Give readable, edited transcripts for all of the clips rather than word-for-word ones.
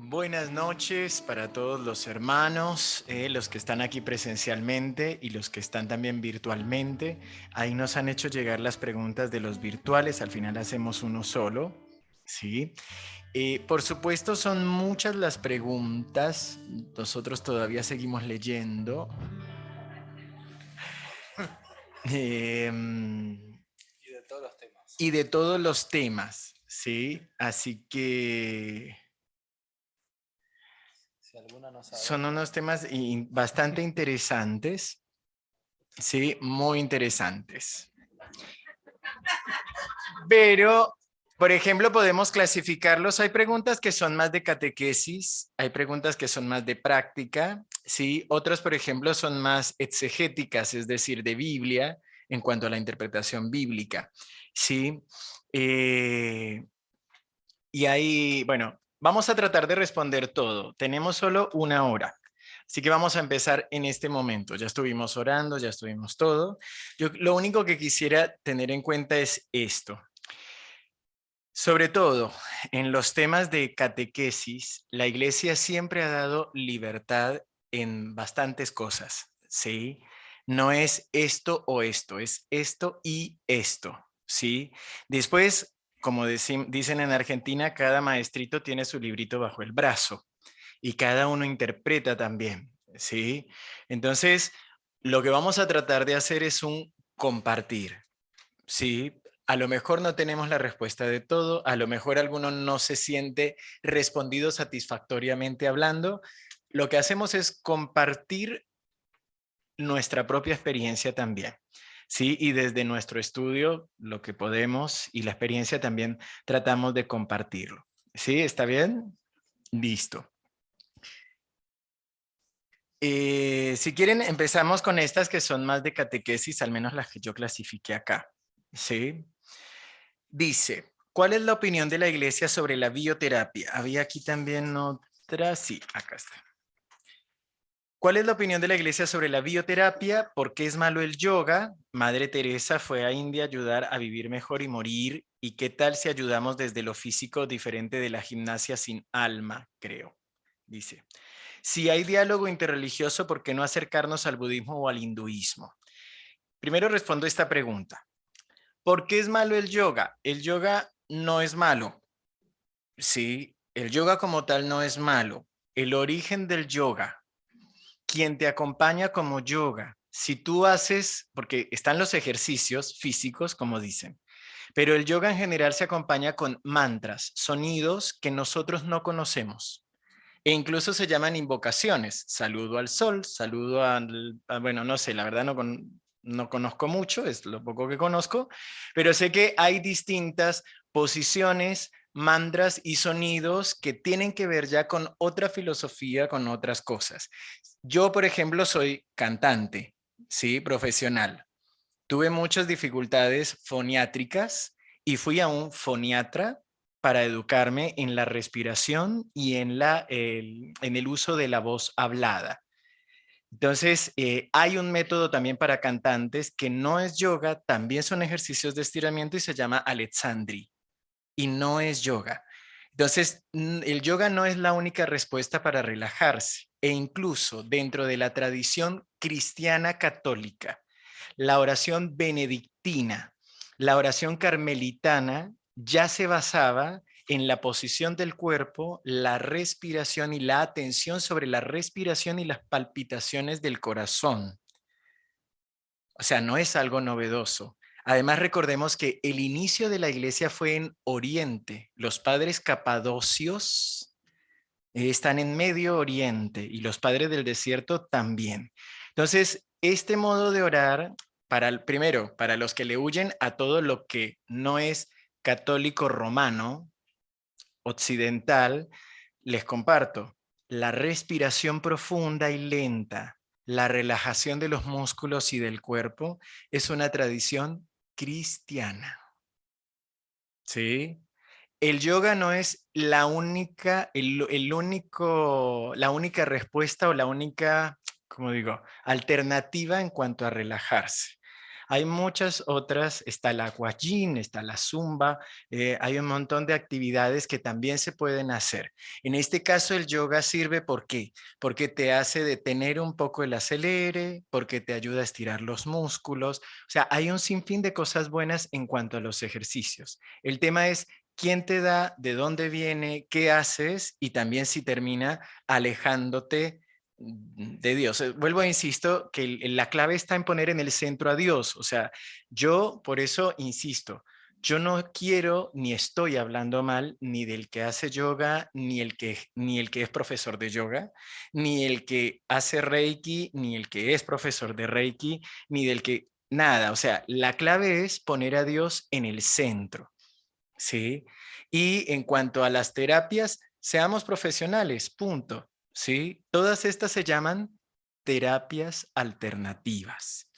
Buenas noches para todos los hermanos, los que están aquí presencialmente y los que están también virtualmente. Ahí nos han hecho llegar las preguntas de los virtuales, al final hacemos uno solo, ¿sí? Por supuesto son muchas las preguntas, nosotros todavía seguimos leyendo. Y de todos los temas. Y de todos los temas, ¿sí? Así que Si alguno no son sabemos. unos temas bastante interesantes, ¿sí? Muy interesantes. Pero, por ejemplo, podemos clasificarlos. Hay preguntas que son más de catequesis, hay preguntas que son más de práctica, ¿sí? Otras, por ejemplo, son más exegéticas, es decir, de Biblia, en cuanto a la interpretación bíblica, ¿sí? Eh, y ahí, bueno, vamos a tratar de responder todo. Tenemos solo una hora. Así que vamos a empezar en este momento. Ya estuvimos orando, ya estuvimos todo. Yo lo único que quisiera tener en cuenta es esto. Sobre todo en los temas de catequesis, la iglesia siempre ha dado libertad en bastantes cosas, ¿sí? No es esto o esto, es esto y esto, ¿sí? Después, como dicen en Argentina, cada maestrito tiene su librito bajo el brazo y cada uno interpreta también, ¿sí? Entonces, lo que vamos a tratar de hacer es un compartir. Sí, a lo mejor no tenemos la respuesta de todo, a lo mejor alguno no se siente respondido satisfactoriamente hablando. Lo que hacemos es compartir nuestra propia experiencia también. Sí, y desde nuestro estudio, lo que podemos y la experiencia también tratamos de compartirlo. ¿Sí? ¿Está bien? Listo. Si quieren, empezamos con estas que son más de catequesis, al menos las que yo clasifiqué acá. ¿Sí? Dice, ¿cuál es la opinión de la iglesia sobre la bioterapia? Había aquí también otra, sí, acá está. ¿Cuál es la opinión de la iglesia sobre la bioterapia? ¿Por qué es malo el yoga? Madre Teresa fue a India a ayudar a vivir mejor y morir. ¿Y qué tal si ayudamos desde lo físico diferente de la gimnasia sin alma? Creo. Dice, si hay diálogo interreligioso, ¿por qué no acercarnos al budismo o al hinduismo? Primero respondo esta pregunta. ¿Por qué es malo el yoga? El yoga no es malo. Sí, el yoga como tal no es malo. El origen del yoga, quien te acompaña como yoga, si tú haces, porque están los ejercicios físicos, como dicen, pero el yoga en general se acompaña con mantras, sonidos que nosotros no conocemos. E incluso se llaman invocaciones. Saludo al sol, saludo bueno, no sé, la verdad no conozco mucho, es lo poco que conozco, pero sé que hay distintas posiciones, mantras y sonidos que tienen que ver ya con otra filosofía, con otras cosas. Yo, por ejemplo, soy cantante, ¿sí? Profesional. Tuve muchas dificultades foniátricas y fui a un foniatra para educarme en la respiración y en el uso de la voz hablada. Entonces, hay un método también para cantantes que no es yoga, también son ejercicios de estiramiento y se llama Alexandri y no es yoga. Entonces, el yoga no es la única respuesta para relajarse e incluso dentro de la tradición cristiana católica, la oración benedictina, la oración carmelitana ya se basaba en la posición del cuerpo, la respiración y la atención sobre la respiración y las palpitaciones del corazón. O sea, no es algo novedoso. Además, recordemos que el inicio de la iglesia fue en Oriente. Los padres capadocios están en Medio Oriente y los padres del desierto también. Entonces, este modo de orar, primero, para los que le huyen a todo lo que no es católico romano, occidental, les comparto la respiración profunda y lenta, la relajación de los músculos y del cuerpo es una tradición cristiana. ¿Sí? El yoga no es la única, la única respuesta o la única, como digo, alternativa en cuanto a relajarse. Hay muchas otras, está el aquagym, está la zumba, hay un montón de actividades que también se pueden hacer. En este caso el yoga sirve ¿por qué? Porque te hace detener un poco el acelere, porque te ayuda a estirar los músculos. O sea, hay un sinfín de cosas buenas en cuanto a los ejercicios. El tema es quién te da, de dónde viene, qué haces y también si termina alejándote de Dios. Vuelvo a insisto que la clave está en poner en el centro a Dios. O sea, yo por eso insisto, yo no quiero ni estoy hablando mal ni del que hace yoga, ni el que es profesor de yoga, ni el que hace Reiki, ni el que es profesor de Reiki, ni del que nada. O sea, la clave es poner a Dios en el centro. ¿Sí? Y en cuanto a las terapias, seamos profesionales, punto. ¿Sí? Todas estas se llaman terapias alternativas.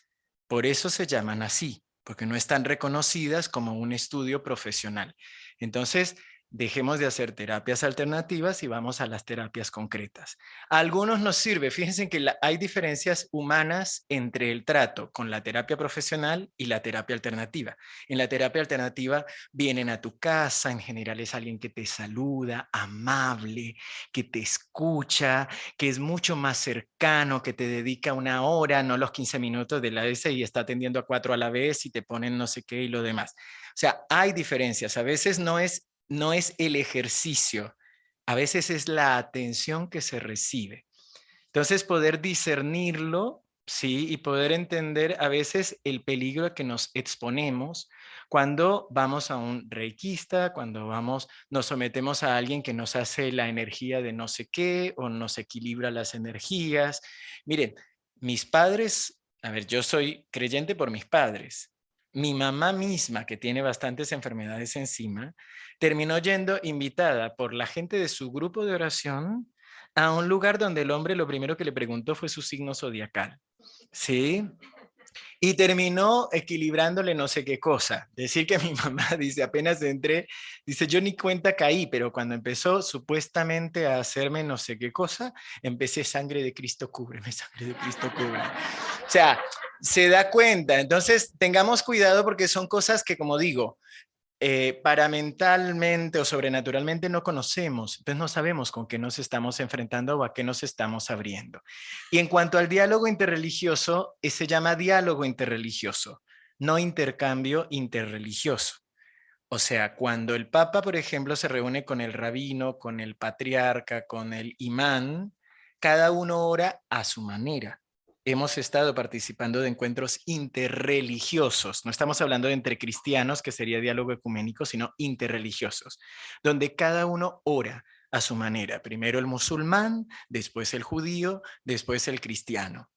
Por eso se llaman así, porque no están reconocidas como un estudio profesional. Entonces, dejemos de hacer terapias alternativas y vamos a las terapias concretas. A algunos nos sirve, fíjense que hay diferencias humanas entre el trato con la terapia profesional y la terapia alternativa. En la terapia alternativa vienen a tu casa, en general es alguien que te saluda, amable, que te escucha, que es mucho más cercano, que te dedica una hora, no los 15 minutos de la S y está atendiendo a 4 a la vez y te ponen no sé qué y lo demás. O sea, hay diferencias. A veces no es el ejercicio, a veces es la atención que se recibe. Entonces, poder discernirlo, sí, y poder entender a veces el peligro a que nos exponemos cuando vamos a un reikista, cuando nos sometemos a alguien que nos hace la energía de no sé qué o nos equilibra las energías. Miren, mis padres, a ver, yo soy creyente por mis padres. Mi mamá misma, que tiene bastantes enfermedades encima, terminó yendo invitada por la gente de su grupo de oración a un lugar donde el hombre lo primero que le preguntó fue su signo zodiacal. ¿Sí? Y terminó equilibrándole no sé qué cosa. Decir que mi mamá dice, apenas entré, dice, yo ni cuenta caí, pero cuando empezó supuestamente a hacerme no sé qué cosa, empecé sangre de Cristo cúbreme, sangre de Cristo cúbreme. O sea, se da cuenta. Entonces, tengamos cuidado porque son cosas que, como digo, paramentalmente o sobrenaturalmente no conocemos, entonces no sabemos con qué nos estamos enfrentando o a qué nos estamos abriendo. Y en cuanto al diálogo interreligioso, se llama diálogo interreligioso, no intercambio interreligioso. O sea, cuando el Papa, por ejemplo, se reúne con el rabino, con el patriarca, con el imán, cada uno ora a su manera. Hemos estado participando de encuentros interreligiosos. No estamos hablando de entre cristianos, que sería diálogo ecuménico, sino interreligiosos, donde cada uno ora a su manera. Primero el musulmán, después el judío, después el cristiano.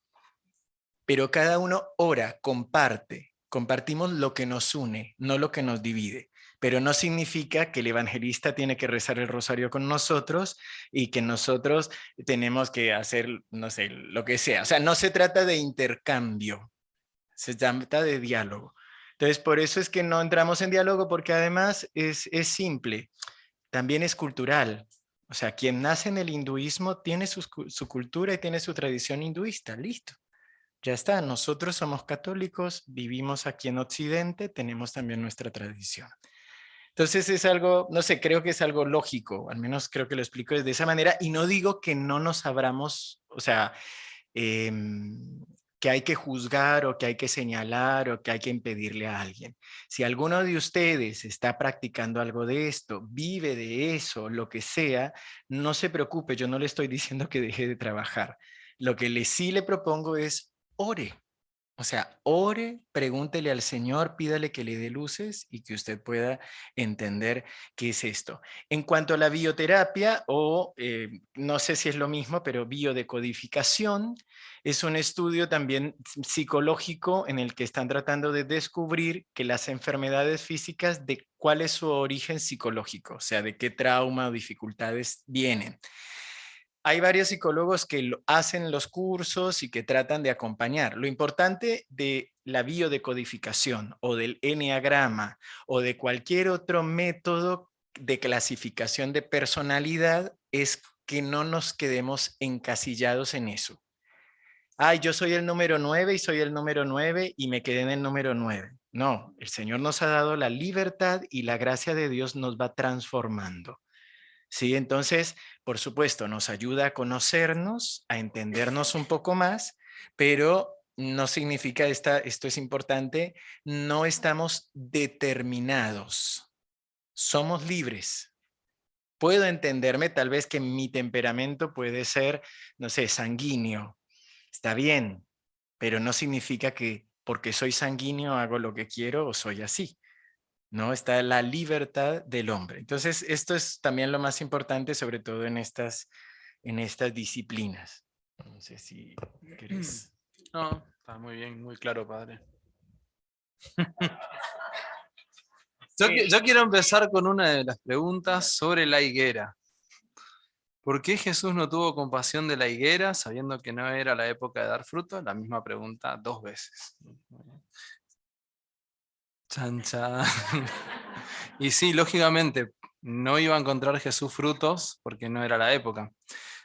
Pero cada uno ora, comparte. Compartimos lo que nos une, no lo que nos divide. Pero no significa que el evangelista tiene que rezar el rosario con nosotros y que nosotros tenemos que hacer, no sé, lo que sea. O sea, no se trata de intercambio, se trata de diálogo. Entonces, por eso es que no entramos en diálogo, porque además es simple, también es cultural. O sea, quien nace en el hinduismo tiene su cultura y tiene su tradición hinduista, listo. Ya está, nosotros somos católicos, vivimos aquí en Occidente, tenemos también nuestra tradición. Entonces es algo, no sé, creo que es algo lógico, al menos creo que lo explico de esa manera y no digo que no nos abramos, o sea, que hay que juzgar o que hay que señalar o que hay que impedirle a alguien. Si alguno de ustedes está practicando algo de esto, vive de eso, lo que sea, no se preocupe, yo no le estoy diciendo que deje de trabajar. Lo que sí le propongo es ore. O sea, ore, pregúntele al Señor, pídale que le dé luces y que usted pueda entender qué es esto. En cuanto a la bioterapia, o no sé si es lo mismo, pero biodecodificación, es un estudio también psicológico en el que están tratando de descubrir que las enfermedades físicas, de cuál es su origen psicológico, o sea, de qué trauma o dificultades vienen. Hay varios psicólogos que hacen los cursos y que tratan de acompañar. Lo importante de la biodecodificación o del eneagrama o de cualquier otro método de clasificación de personalidad es que no nos quedemos encasillados en eso. Ay, yo soy el número 9 y soy el número 9 y me quedé en el número 9. No, el Señor nos ha dado la libertad y la gracia de Dios nos va transformando. Sí, entonces, por supuesto, nos ayuda a conocernos, a entendernos un poco más, pero no significa, esto es importante, no estamos determinados, somos libres. Puedo entenderme tal vez que mi temperamento puede ser, no sé, sanguíneo. Está bien, pero no significa que porque soy sanguíneo hago lo que quiero o soy así. ¿No? Está la libertad del hombre. Entonces, esto es también lo más importante, sobre todo en estas disciplinas. No sé si querés. No, está muy bien, muy claro, padre. Yo quiero empezar con una de las preguntas sobre la higuera. ¿Por qué Jesús no tuvo compasión de la higuera sabiendo que no era la época de dar fruto? La misma pregunta 2 veces. Chan, chan. Y sí, lógicamente, no iba a encontrar Jesús frutos porque no era la época.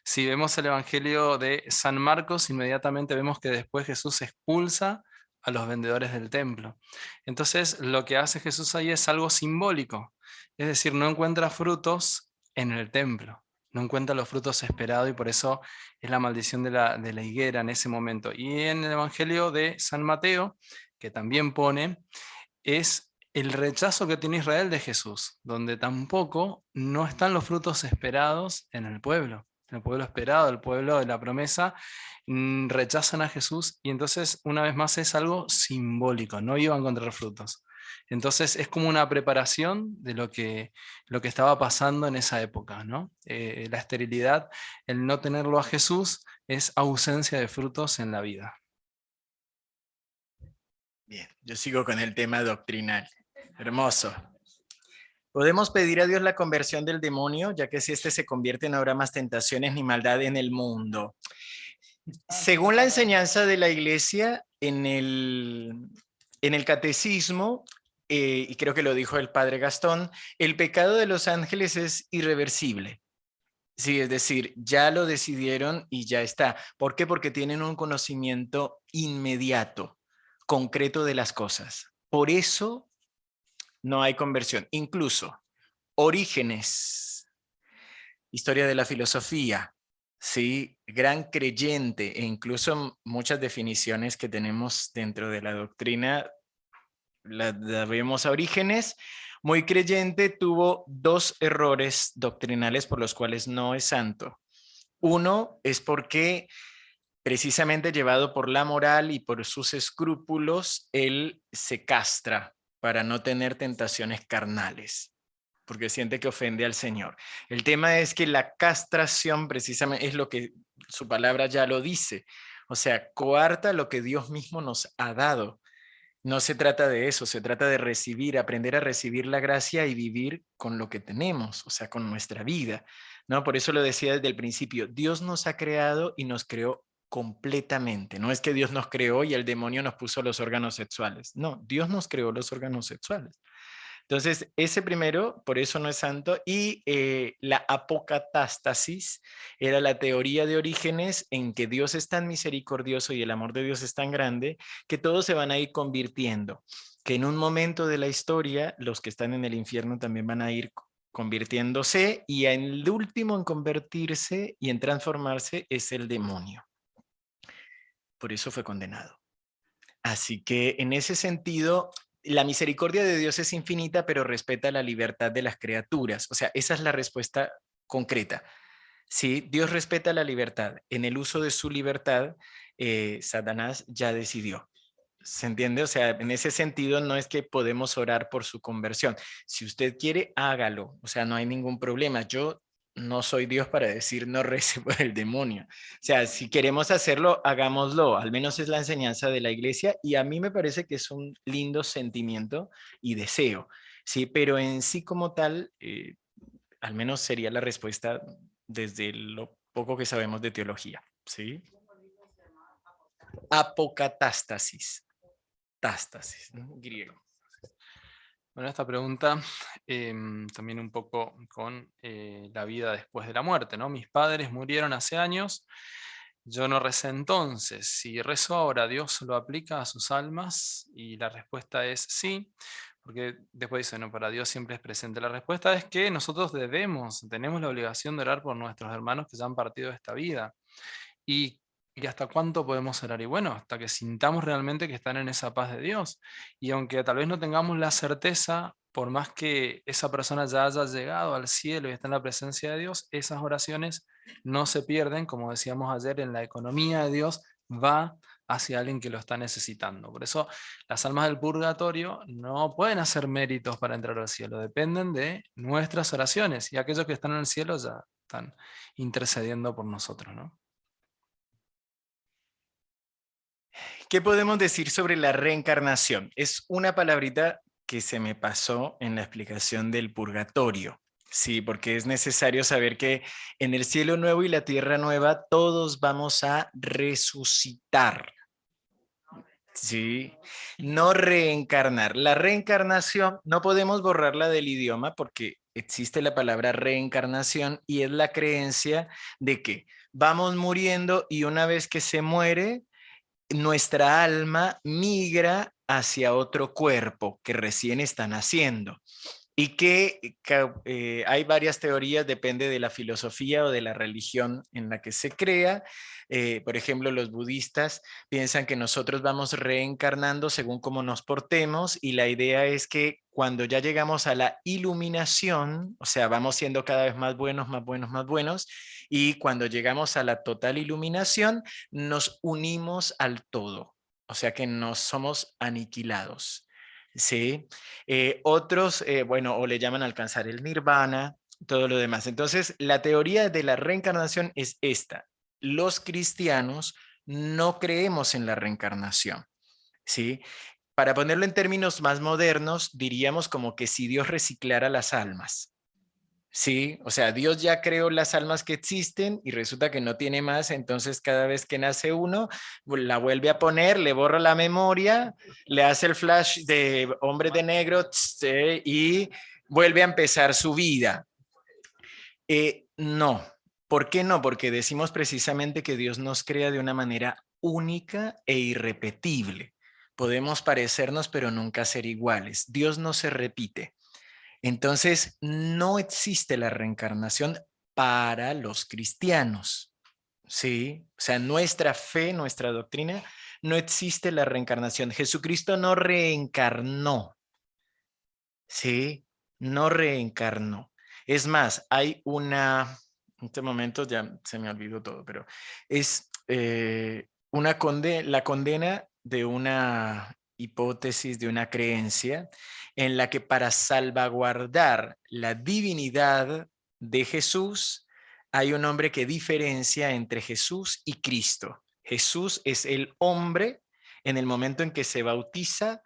Si vemos el Evangelio de San Marcos, inmediatamente vemos que después Jesús expulsa a los vendedores del templo. Entonces, lo que hace Jesús ahí es algo simbólico. Es decir, no encuentra frutos en el templo, no encuentra los frutos esperados y por eso es la maldición de la higuera en ese momento. Y en el Evangelio de San Mateo, que también pone, es el rechazo que tiene Israel de Jesús, donde tampoco no están los frutos esperados en el pueblo esperado, el pueblo de la promesa, rechazan a Jesús y entonces una vez más es algo simbólico, no iba a encontrar frutos. Entonces es como una preparación de lo que estaba pasando en esa época, ¿no? La esterilidad, el no tenerlo a Jesús es ausencia de frutos en la vida. Bien, yo sigo con el tema doctrinal. Hermoso. Podemos pedir a Dios la conversión del demonio, ya que si éste se convierte no habrá más tentaciones ni maldad en el mundo. Según la enseñanza de la iglesia, en el catecismo, y creo que lo dijo el padre Gastón, el pecado de los ángeles es irreversible. Sí, es decir, ya lo decidieron y ya está. ¿Por qué? Porque tienen un conocimiento inmediato, concreto de las cosas. Por eso no hay conversión. Incluso Orígenes, historia de la filosofía, sí, gran creyente e incluso muchas definiciones que tenemos dentro de la doctrina la vemos a Orígenes, muy creyente, tuvo 2 errores doctrinales por los cuales no es santo. Uno es porque precisamente llevado por la moral y por sus escrúpulos, él se castra para no tener tentaciones carnales, porque siente que ofende al Señor. El tema es que la castración precisamente es lo que su palabra ya lo dice, o sea, coarta lo que Dios mismo nos ha dado. No se trata de eso, se trata de recibir, aprender a recibir la gracia y vivir con lo que tenemos, o sea, con nuestra vida, ¿no? Por eso lo decía desde el principio, Dios nos ha creado y nos creó completamente. No es que Dios nos creó y el demonio nos puso los órganos sexuales. No, Dios nos creó los órganos sexuales. Entonces, ese primero, por eso no es santo, y la apocatástasis era la teoría de Orígenes en que Dios es tan misericordioso y el amor de Dios es tan grande que todos se van a ir convirtiendo, que en un momento de la historia los que están en el infierno también van a ir convirtiéndose y en el último en convertirse y en transformarse es el demonio. Por eso fue condenado. Así que en ese sentido, la misericordia de Dios es infinita, pero respeta la libertad de las criaturas. O sea, esa es la respuesta concreta. Sí, Dios respeta la libertad. En el uso de su libertad, Satanás ya decidió. ¿Se entiende? O sea, en ese sentido no es que podemos orar por su conversión. Si usted quiere, hágalo. O sea, no hay ningún problema. Yo no soy Dios para decir no rece por el demonio. O sea, si queremos hacerlo, hagámoslo. Al menos es la enseñanza de la iglesia y a mí me parece que es un lindo sentimiento y deseo. Sí, pero en sí como tal, al menos sería la respuesta desde lo poco que sabemos de teología. ¿Sí? Apocatástasis. Tástasis, ¿no? Griego. Bueno, esta pregunta también un poco con la vida después de la muerte, ¿no? Mis padres murieron hace años yo no recé entonces. Si rezo ahora, ¿Dios lo aplica a sus almas? Y la respuesta es sí, porque después dice, no, para Dios siempre es presente. La respuesta es que nosotros tenemos la obligación de orar por nuestros hermanos que ya han partido de esta vida. ¿Y, y hasta cuánto podemos orar? Y bueno, hasta que sintamos realmente que están en esa paz de Dios. Y aunque tal vez no tengamos la certeza, por más que esa persona ya haya llegado al cielo y está en la presencia de Dios, esas oraciones no se pierden, como decíamos ayer, en la economía de Dios va hacia alguien que lo está necesitando. Por eso las almas del purgatorio no pueden hacer méritos para entrar al cielo, dependen de nuestras oraciones y aquellos que están en el cielo ya están intercediendo por nosotros, ¿no? ¿Qué podemos decir sobre la reencarnación? Es una palabrita que se me pasó en la explicación del purgatorio. Sí, porque es necesario saber que en el cielo nuevo y la tierra nueva todos vamos a resucitar. Sí, no reencarnar. La reencarnación no podemos borrarla del idioma porque existe la palabra reencarnación y es la creencia de que vamos muriendo y una vez que se muere, nuestra alma migra hacia otro cuerpo que recién están haciendo. Y que hay varias teorías, depende de la filosofía o de la religión en la que se crea. Por ejemplo, los budistas piensan que nosotros vamos reencarnando según cómo nos portemos y la idea es que cuando ya llegamos a la iluminación, o sea, vamos siendo cada vez más buenos, más buenos, más buenos, y cuando llegamos a la total iluminación, nos unimos al todo, o sea que no somos aniquilados. Sí, otros, bueno, o le llaman alcanzar el nirvana, todo lo demás. Entonces, la teoría de la reencarnación es esta. Los cristianos no creemos en la reencarnación, ¿sí? Para ponerlo en términos más modernos, diríamos como que si Dios reciclara las almas. Sí, o sea, Dios ya creó las almas que existen y resulta que no tiene más, entonces cada vez que nace uno, la vuelve a poner, le borra la memoria, le hace el flash de hombre de negro y vuelve a empezar su vida. No, ¿por qué no? Porque decimos precisamente que Dios nos crea de una manera única e irrepetible. Podemos parecernos, pero nunca ser iguales. Dios no se repite. Entonces, no existe la reencarnación para los cristianos, ¿sí? O sea, nuestra fe, nuestra doctrina, no existe la reencarnación. Jesucristo no reencarnó, ¿sí? No reencarnó. Es más, hay en este momento ya se me olvidó todo, pero es la condena de una hipótesis, de una creencia en la que para salvaguardar la divinidad de Jesús, hay un hombre que diferencia entre Jesús y Cristo. Jesús es el hombre, en el momento en que se bautiza,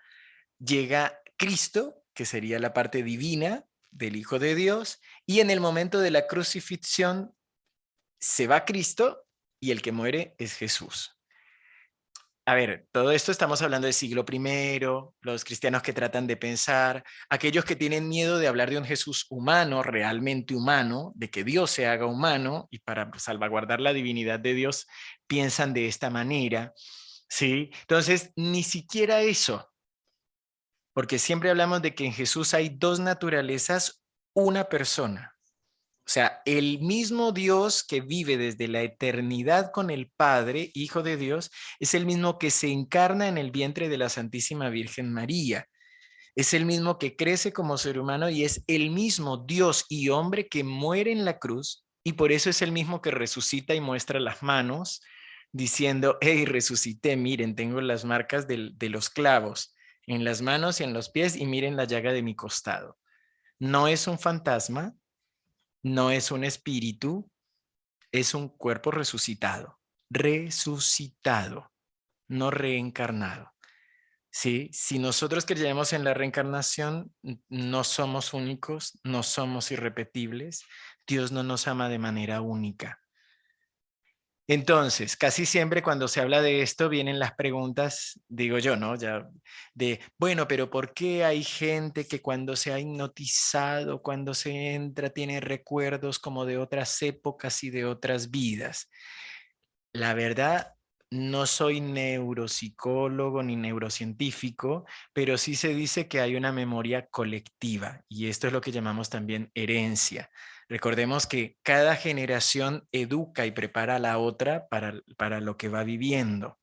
llega Cristo, que sería la parte divina del Hijo de Dios, y en el momento de la crucifixión se va Cristo y el que muere es Jesús. A ver, todo esto estamos hablando del siglo primero, los cristianos que tratan de pensar, aquellos que tienen miedo de hablar de un Jesús humano, realmente humano, de que Dios se haga humano y para salvaguardar la divinidad de Dios piensan de esta manera, ¿sí? Entonces, ni siquiera eso, porque siempre hablamos de que en Jesús hay dos naturalezas, una persona. O sea, el mismo Dios que vive desde la eternidad con el Padre, Hijo de Dios, es el mismo que se encarna en el vientre de la Santísima Virgen María. Es el mismo que crece como ser humano y es el mismo Dios y hombre que muere en la cruz y por eso es el mismo que resucita y muestra las manos diciendo, hey, resucité, miren, tengo las marcas de los clavos en las manos y en los pies y miren la llaga de mi costado. No es un fantasma, no es un espíritu, es un cuerpo resucitado, resucitado, no reencarnado. ¿Sí? Si nosotros creemos en la reencarnación, no somos únicos, no somos irrepetibles, Dios no nos ama de manera única. Entonces, casi siempre cuando se habla de esto vienen las preguntas, digo yo, ¿no? Ya de, bueno, pero ¿por qué hay gente que cuando se ha hipnotizado, cuando se entra, tiene recuerdos como de otras épocas y de otras vidas? La verdad, no soy neuropsicólogo ni neurocientífico, pero sí se dice que hay una memoria colectiva y esto es lo que llamamos también herencia. Recordemos que cada generación educa y prepara a la otra para lo que va viviendo.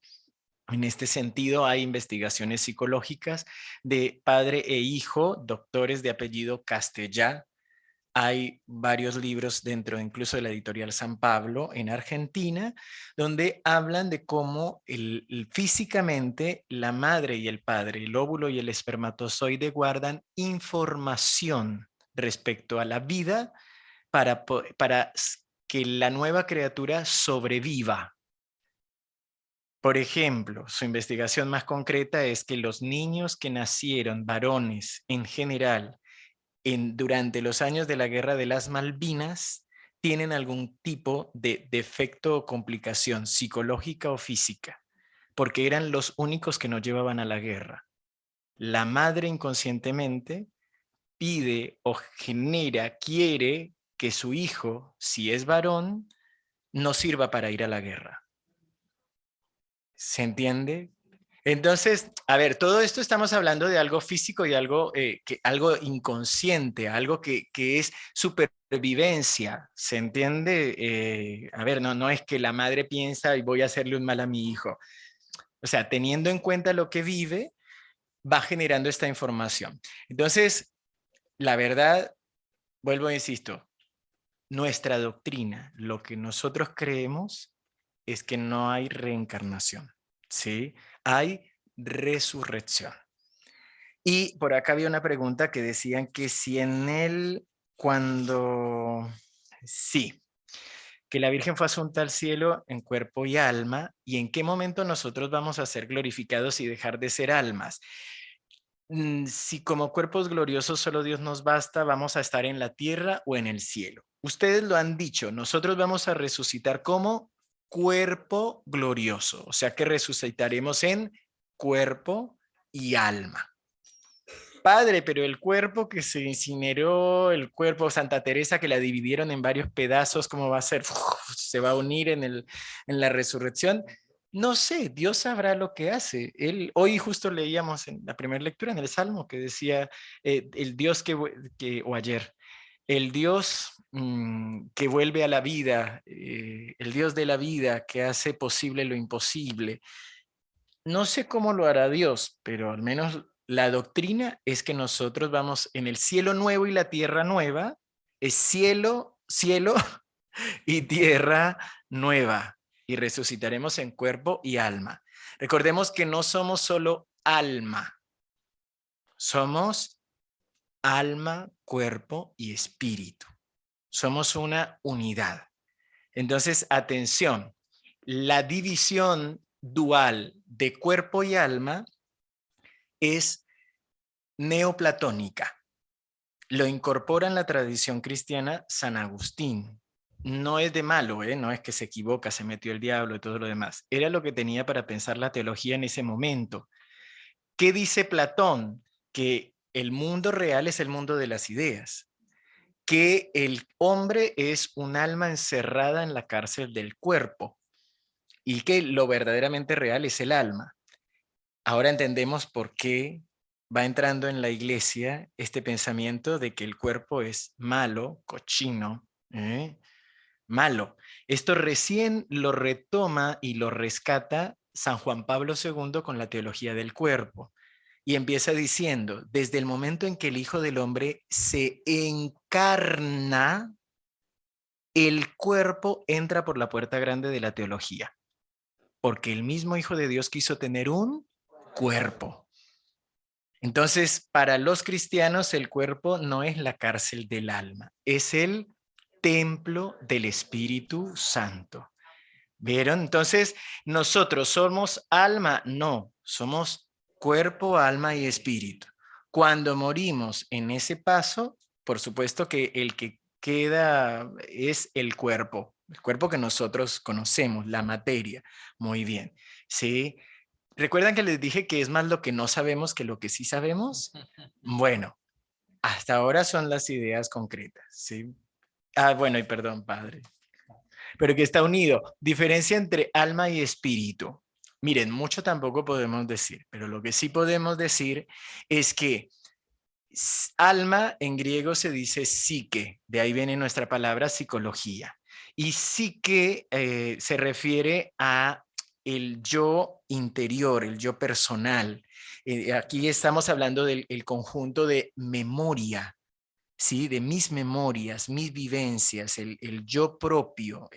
En este sentido, hay investigaciones psicológicas de padre e hijo, doctores de apellido Castellá. Hay varios libros dentro incluso de la editorial San Pablo en Argentina, donde hablan de cómo físicamente la madre y el padre, el óvulo y el espermatozoide guardan información respecto a la vida para que la nueva criatura sobreviva. Por ejemplo, su investigación más concreta es que los niños que nacieron varones en general durante los años de la Guerra de las Malvinas tienen algún tipo de defecto o complicación psicológica o física, porque eran los únicos que no llevaban a la guerra. La madre inconscientemente pide o genera, quiere que su hijo, si es varón, no sirva para ir a la guerra. ¿Se entiende? Entonces, a ver, todo esto estamos hablando de algo físico y algo, algo inconsciente, algo que es supervivencia, ¿se entiende? A ver, no es que la madre piensa y voy a hacerle un mal a mi hijo. O sea, teniendo en cuenta lo que vive, va generando esta información. Entonces, la verdad, vuelvo a insisto, nuestra doctrina, lo que nosotros creemos es que no hay reencarnación, ¿sí? Hay resurrección. Y por acá había una pregunta que decían que si en él, cuando, sí, que la Virgen fue asunta al cielo en cuerpo y alma, y en qué momento nosotros vamos a ser glorificados y dejar de ser almas. Si como cuerpos gloriosos solo Dios nos basta, vamos a estar en la tierra o en el cielo. Ustedes lo han dicho, nosotros vamos a resucitar como cuerpo glorioso, o sea que resucitaremos en cuerpo y alma. Padre, pero el cuerpo que se incineró, el cuerpo de Santa Teresa que la dividieron en varios pedazos, ¿cómo va a ser? ¿Se va a unir en la resurrección? No sé, Dios sabrá lo que hace. Hoy justo leíamos en la primera lectura en el Salmo que decía el Dios o ayer, el Dios que vuelve a la vida, el Dios de la vida que hace posible lo imposible. No sé cómo lo hará Dios, pero al menos la doctrina es que nosotros vamos en el cielo nuevo y la tierra nueva, es cielo, cielo y tierra nueva, y resucitaremos en cuerpo y alma. Recordemos que no somos solo alma, somos alma, cuerpo y espíritu. Somos una unidad. Entonces, atención, la división dual de cuerpo y alma es neoplatónica. Lo incorpora en la tradición cristiana San Agustín. No es de malo, no es que se equivoca, se metió el diablo y todo lo demás. Era lo que tenía para pensar la teología en ese momento. ¿Qué dice Platón? Que el mundo real es el mundo de las ideas, que el hombre es un alma encerrada en la cárcel del cuerpo y que lo verdaderamente real es el alma. Ahora entendemos por qué va entrando en la iglesia este pensamiento de que el cuerpo es malo, cochino, malo. Esto recién lo retoma y lo rescata San Juan Pablo II con la teología del cuerpo. Y empieza diciendo, desde el momento en que el Hijo del Hombre se encarna, el cuerpo entra por la puerta grande de la teología, porque el mismo Hijo de Dios quiso tener un cuerpo. Entonces, para los cristianos, el cuerpo no es la cárcel del alma, es el templo del Espíritu Santo. ¿Vieron? Entonces, ¿nosotros somos alma? No, somos cuerpo, alma y espíritu. Cuando morimos en ese paso, por supuesto que el que queda es el cuerpo que nosotros conocemos, la materia. Muy bien, ¿sí? ¿Recuerdan que les dije que es más lo que no sabemos que lo que sí sabemos? Bueno, hasta ahora son las ideas concretas, ¿sí? Ah, bueno, y perdón, padre. pero que está unido. Diferencia entre alma y espíritu. Miren, mucho tampoco podemos decir, pero lo que sí podemos decir es que alma en griego se dice psique, de ahí viene nuestra palabra psicología. Y psique se refiere a el yo interior, el yo personal. Aquí estamos hablando del el conjunto de memoria, ¿sí? De mis memorias, mis vivencias, el yo propio,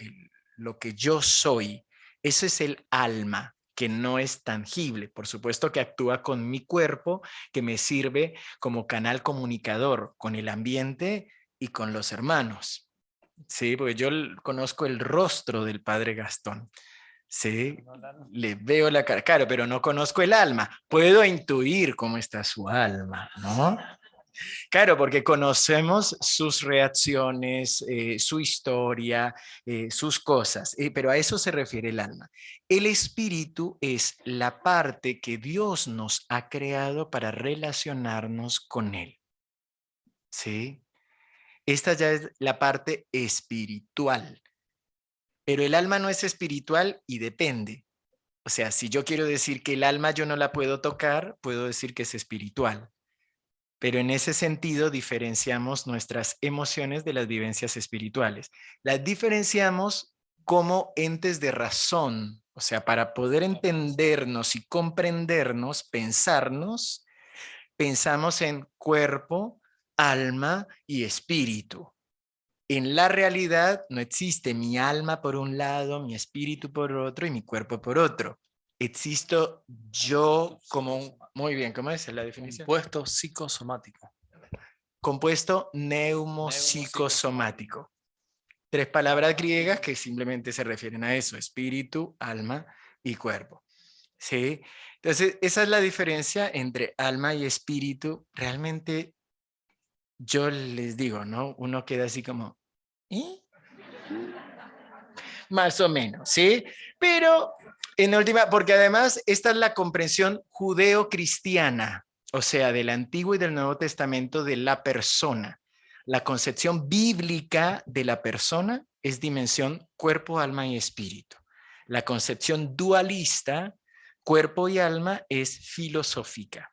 lo que yo soy. Eso es el alma, que no es tangible. Por supuesto que actúa con mi cuerpo, que me sirve como canal comunicador con el ambiente y con los hermanos. Sí, porque yo conozco el rostro del padre Gastón. Sí, le veo la cara, claro, pero no conozco el alma. Puedo intuir cómo está su alma, ¿no? Claro, porque conocemos sus reacciones, su historia, sus cosas, pero a eso se refiere el alma. El espíritu es la parte que Dios nos ha creado para relacionarnos con Él. ¿Sí? Esta ya es la parte espiritual, pero el alma no es espiritual y depende. O sea, si yo quiero decir que el alma yo no la puedo tocar, puedo decir que es espiritual. Pero en ese sentido diferenciamos nuestras emociones de las vivencias espirituales. Las diferenciamos como entes de razón, o sea, para poder entendernos y comprendernos, pensarnos, pensamos en cuerpo, alma y espíritu. En la realidad no existe mi alma por un lado, mi espíritu por otro y mi cuerpo por otro. Existo yo como un... Muy bien, ¿cómo es la definición? Compuesto psicosomático. Compuesto neuropsicosomático. Tres palabras griegas que simplemente se refieren a eso, espíritu, alma y cuerpo. ¿Sí? Entonces, esa es la diferencia entre alma y espíritu. Realmente, yo les digo, ¿no? Uno queda así como, ¿eh? Más o menos, ¿sí? Pero en última, porque además esta es la comprensión judeo-cristiana, o sea, del Antiguo y del Nuevo Testamento de la persona. La concepción bíblica de la persona es dimensión cuerpo, alma y espíritu. La concepción dualista, cuerpo y alma, es filosófica,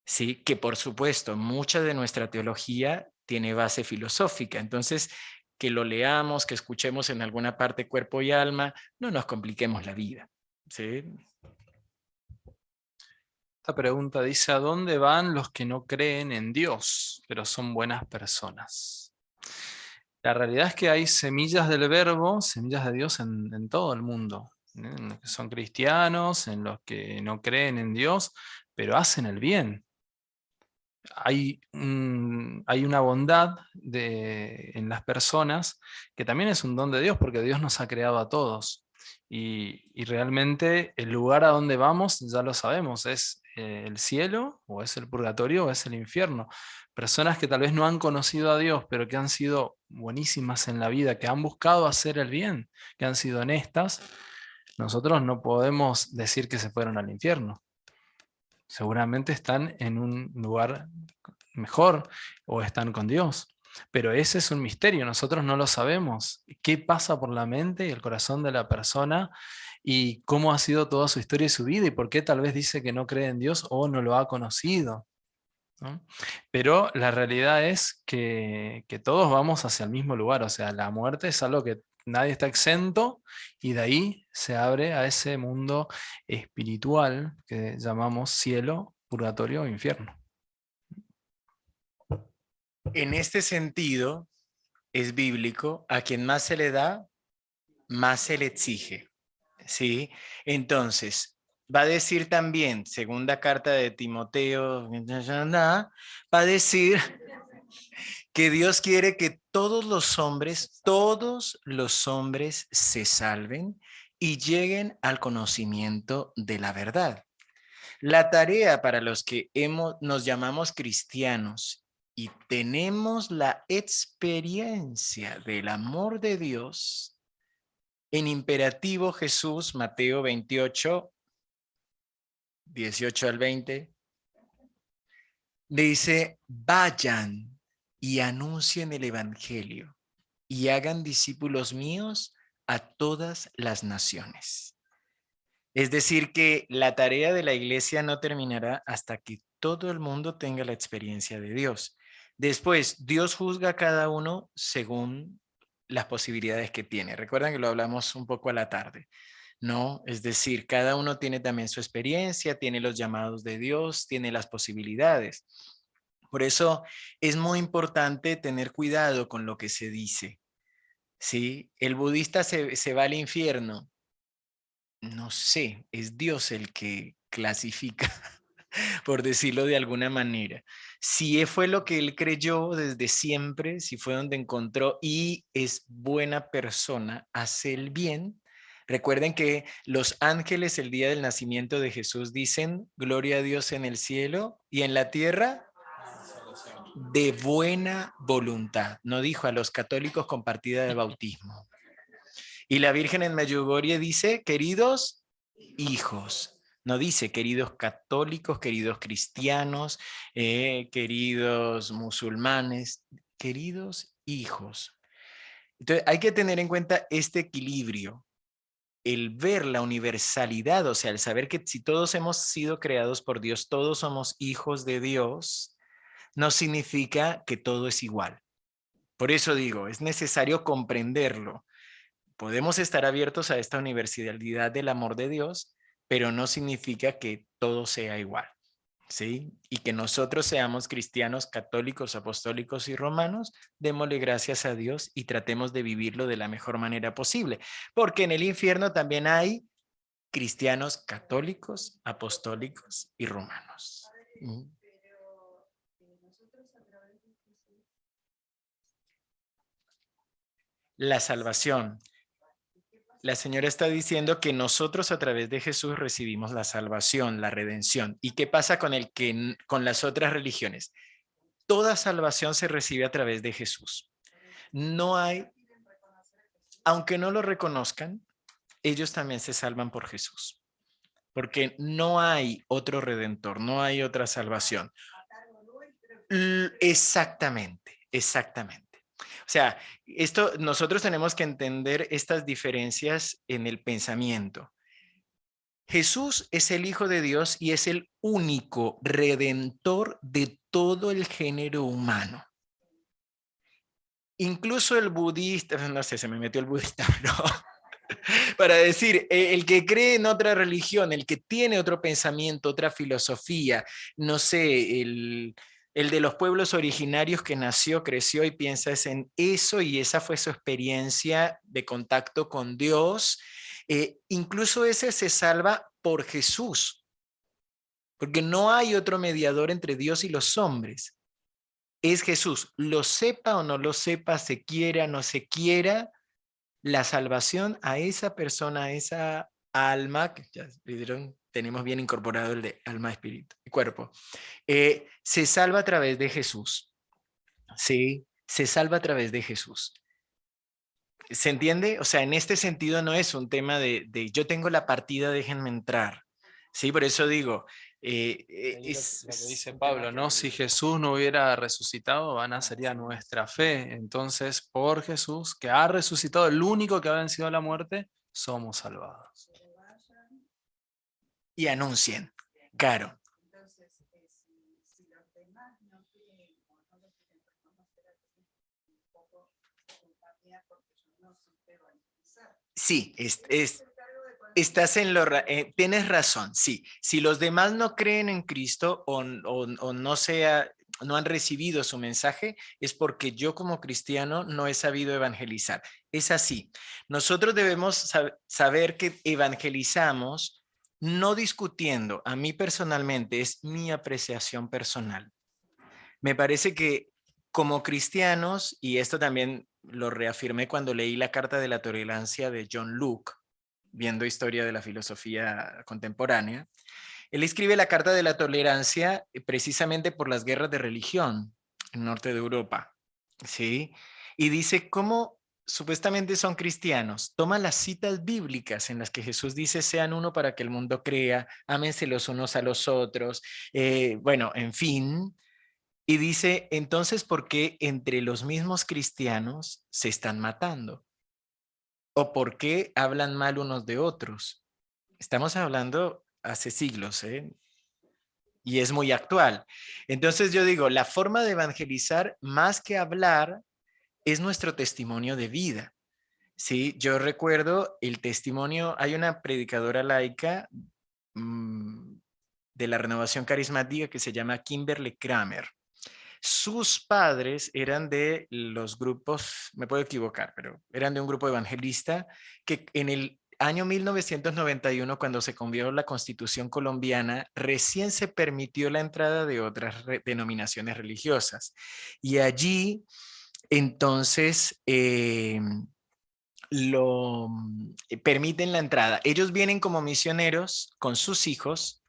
¿sí? Que por supuesto, mucha de nuestra teología tiene base filosófica. Entonces, que lo leamos, que escuchemos en alguna parte cuerpo y alma, no nos compliquemos la vida, ¿sí? Esta pregunta dice, ¿a dónde van los que no creen en Dios, pero son buenas personas? La realidad es que hay semillas del verbo, semillas de Dios en todo el mundo, en los que son cristianos, en los que no creen en Dios, pero hacen el bien. Hay una bondad en las personas que también es un don de Dios porque Dios nos ha creado a todos. Y realmente el lugar a donde vamos, ya lo sabemos, es el cielo o es el purgatorio o es el infierno. Personas que tal vez no han conocido a Dios, pero que han sido buenísimas en la vida, que han buscado hacer el bien, que han sido honestas, nosotros no podemos decir que se fueron al infierno. Seguramente están en un lugar mejor o están con Dios. Pero ese es un misterio, nosotros no lo sabemos. ¿Qué pasa por la mente y el corazón de la persona y cómo ha sido toda su historia y su vida y por qué tal vez dice que no cree en Dios o no lo ha conocido? ¿No? Pero la realidad es que todos vamos hacia el mismo lugar, o sea, la muerte es algo que nadie está exento y de ahí se abre a ese mundo espiritual que llamamos cielo, purgatorio o infierno. En este sentido, es bíblico, a quien más se le da, más se le exige, ¿sí? Entonces, va a decir también, segunda carta de Timoteo, va a decir que Dios quiere que todos los hombres se salven y lleguen al conocimiento de la verdad. La tarea para los que nos llamamos cristianos y tenemos la experiencia del amor de Dios, en imperativo Jesús, Mateo 28, 18 al 20, dice, vayan y anuncien el Evangelio y hagan discípulos míos a todas las naciones. Es decir, que la tarea de la iglesia no terminará hasta que todo el mundo tenga la experiencia de Dios. Después, Dios juzga a cada uno según las posibilidades que tiene. Recuerdan que lo hablamos un poco a la tarde, ¿no? Es decir, cada uno tiene también su experiencia, tiene los llamados de Dios, tiene las posibilidades. Por eso es muy importante tener cuidado con lo que se dice, ¿sí? El budista se va al infierno. No sé, es Dios el que clasifica, por decirlo de alguna manera. Si fue lo que él creyó desde siempre, si fue donde encontró y es buena persona, hace el bien. Recuerden que los ángeles el día del nacimiento de Jesús dicen, gloria a Dios en el cielo y en la tierra de buena voluntad. No dijo a los católicos con partida de bautismo. Y la Virgen en Medjugorje dice, queridos hijos. No dice queridos católicos, queridos cristianos, queridos musulmanes, queridos hijos. Entonces hay que tener en cuenta este equilibrio, el ver la universalidad, o sea, el saber que si todos hemos sido creados por Dios, todos somos hijos de Dios, no significa que todo es igual. Por eso digo, es necesario comprenderlo. Podemos estar abiertos a esta universalidad del amor de Dios, pero no significa que todo sea igual, ¿sí? Y que nosotros seamos cristianos, católicos, apostólicos y romanos, démosle gracias a Dios y tratemos de vivirlo de la mejor manera posible, porque en el infierno también hay cristianos católicos, apostólicos y romanos. La salvación. La señora está diciendo que nosotros a través de Jesús recibimos la salvación, la redención. ¿Y qué pasa con las otras religiones? Toda salvación se recibe a través de Jesús. No hay, aunque no lo reconozcan, ellos también se salvan por Jesús. Porque no hay otro redentor, no hay otra salvación. Exactamente, exactamente. O sea, nosotros tenemos que entender estas diferencias en el pensamiento. Jesús es el Hijo de Dios y es el único redentor de todo el género humano. Incluso el budista, no sé, se me metió el budista, pero para decir, el que cree en otra religión, el que tiene otro pensamiento, otra filosofía, no sé, el de los pueblos originarios que nació, creció y piensa en eso y esa fue su experiencia de contacto con Dios, incluso ese se salva por Jesús, porque no hay otro mediador entre Dios y los hombres. Es Jesús, lo sepa o no lo sepa, se quiera o no se quiera, la salvación a esa persona, a esa alma, que ya vieron, tenemos bien incorporado el de alma, espíritu y cuerpo, se salva a través de Jesús. Sí, se salva a través de Jesús. ¿Se entiende? O sea, en este sentido no es un tema de yo tengo la partida, déjenme entrar. Sí, por eso digo, Es lo que dice Pablo, ¿no? Si Jesús no hubiera resucitado, vana sería nuestra fe. Entonces, por Jesús, que ha resucitado, el único que ha vencido la muerte, somos salvados. Y anuncien, claro. Sí, estás tienes razón, sí. Si los demás no creen en Cristo o no han recibido su mensaje, es porque yo como cristiano no he sabido evangelizar. Es así. Nosotros debemos saber que evangelizamos no discutiendo. A mí personalmente es mi apreciación personal. Me parece que como cristianos, y esto también lo reafirmé cuando leí la Carta de la Tolerancia de John Locke, viendo historia de la filosofía contemporánea, él escribe la Carta de la Tolerancia precisamente por las guerras de religión en el norte de Europa, ¿sí? Y dice cómo supuestamente son cristianos, toma las citas bíblicas en las que Jesús dice sean uno para que el mundo crea, ámense los unos a los otros, bueno, en fin, y dice, entonces, ¿por qué entre los mismos cristianos se están matando? ¿O por qué hablan mal unos de otros? Estamos hablando hace siglos, ¿eh? Y es muy actual. Entonces yo digo, la forma de evangelizar, más que hablar, es nuestro testimonio de vida. Sí, yo recuerdo el testimonio, hay una predicadora laica de la Renovación Carismática que se llama Kimberly Kramer. Sus padres eran de los grupos, me puedo equivocar, pero eran de un grupo evangelista que en el año 1991, cuando se cambió la Constitución colombiana, recién se permitió la entrada de otras denominaciones religiosas. Y allí, entonces, lo permiten la entrada. Ellos vienen como misioneros con sus hijos.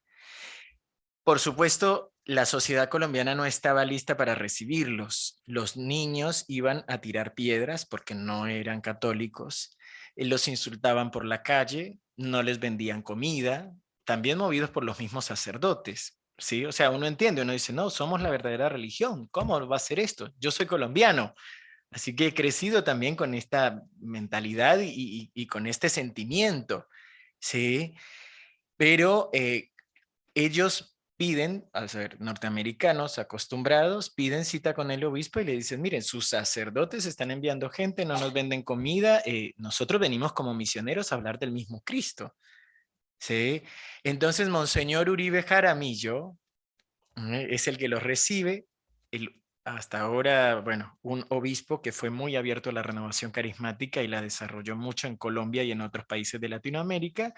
Por supuesto, la sociedad colombiana no estaba lista para recibirlos. Los niños iban a tirar piedras porque no eran católicos. Los insultaban por la calle, no les vendían comida, también movidos por los mismos sacerdotes. ¿Sí? O sea, uno entiende, uno dice, no, somos la verdadera religión. ¿Cómo va a ser esto? Yo soy colombiano. Así que he crecido también con esta mentalidad y con este sentimiento, ¿sí? Pero ellos piden, al ser norteamericanos acostumbrados, piden cita con el obispo y le dicen, miren, sus sacerdotes están enviando gente, no nos venden comida, nosotros venimos como misioneros a hablar del mismo Cristo, ¿sí? Entonces, Monseñor Uribe Jaramillo, es el que los recibe, hasta ahora, bueno, un obispo que fue muy abierto a la renovación carismática y la desarrolló mucho en Colombia y en otros países de Latinoamérica,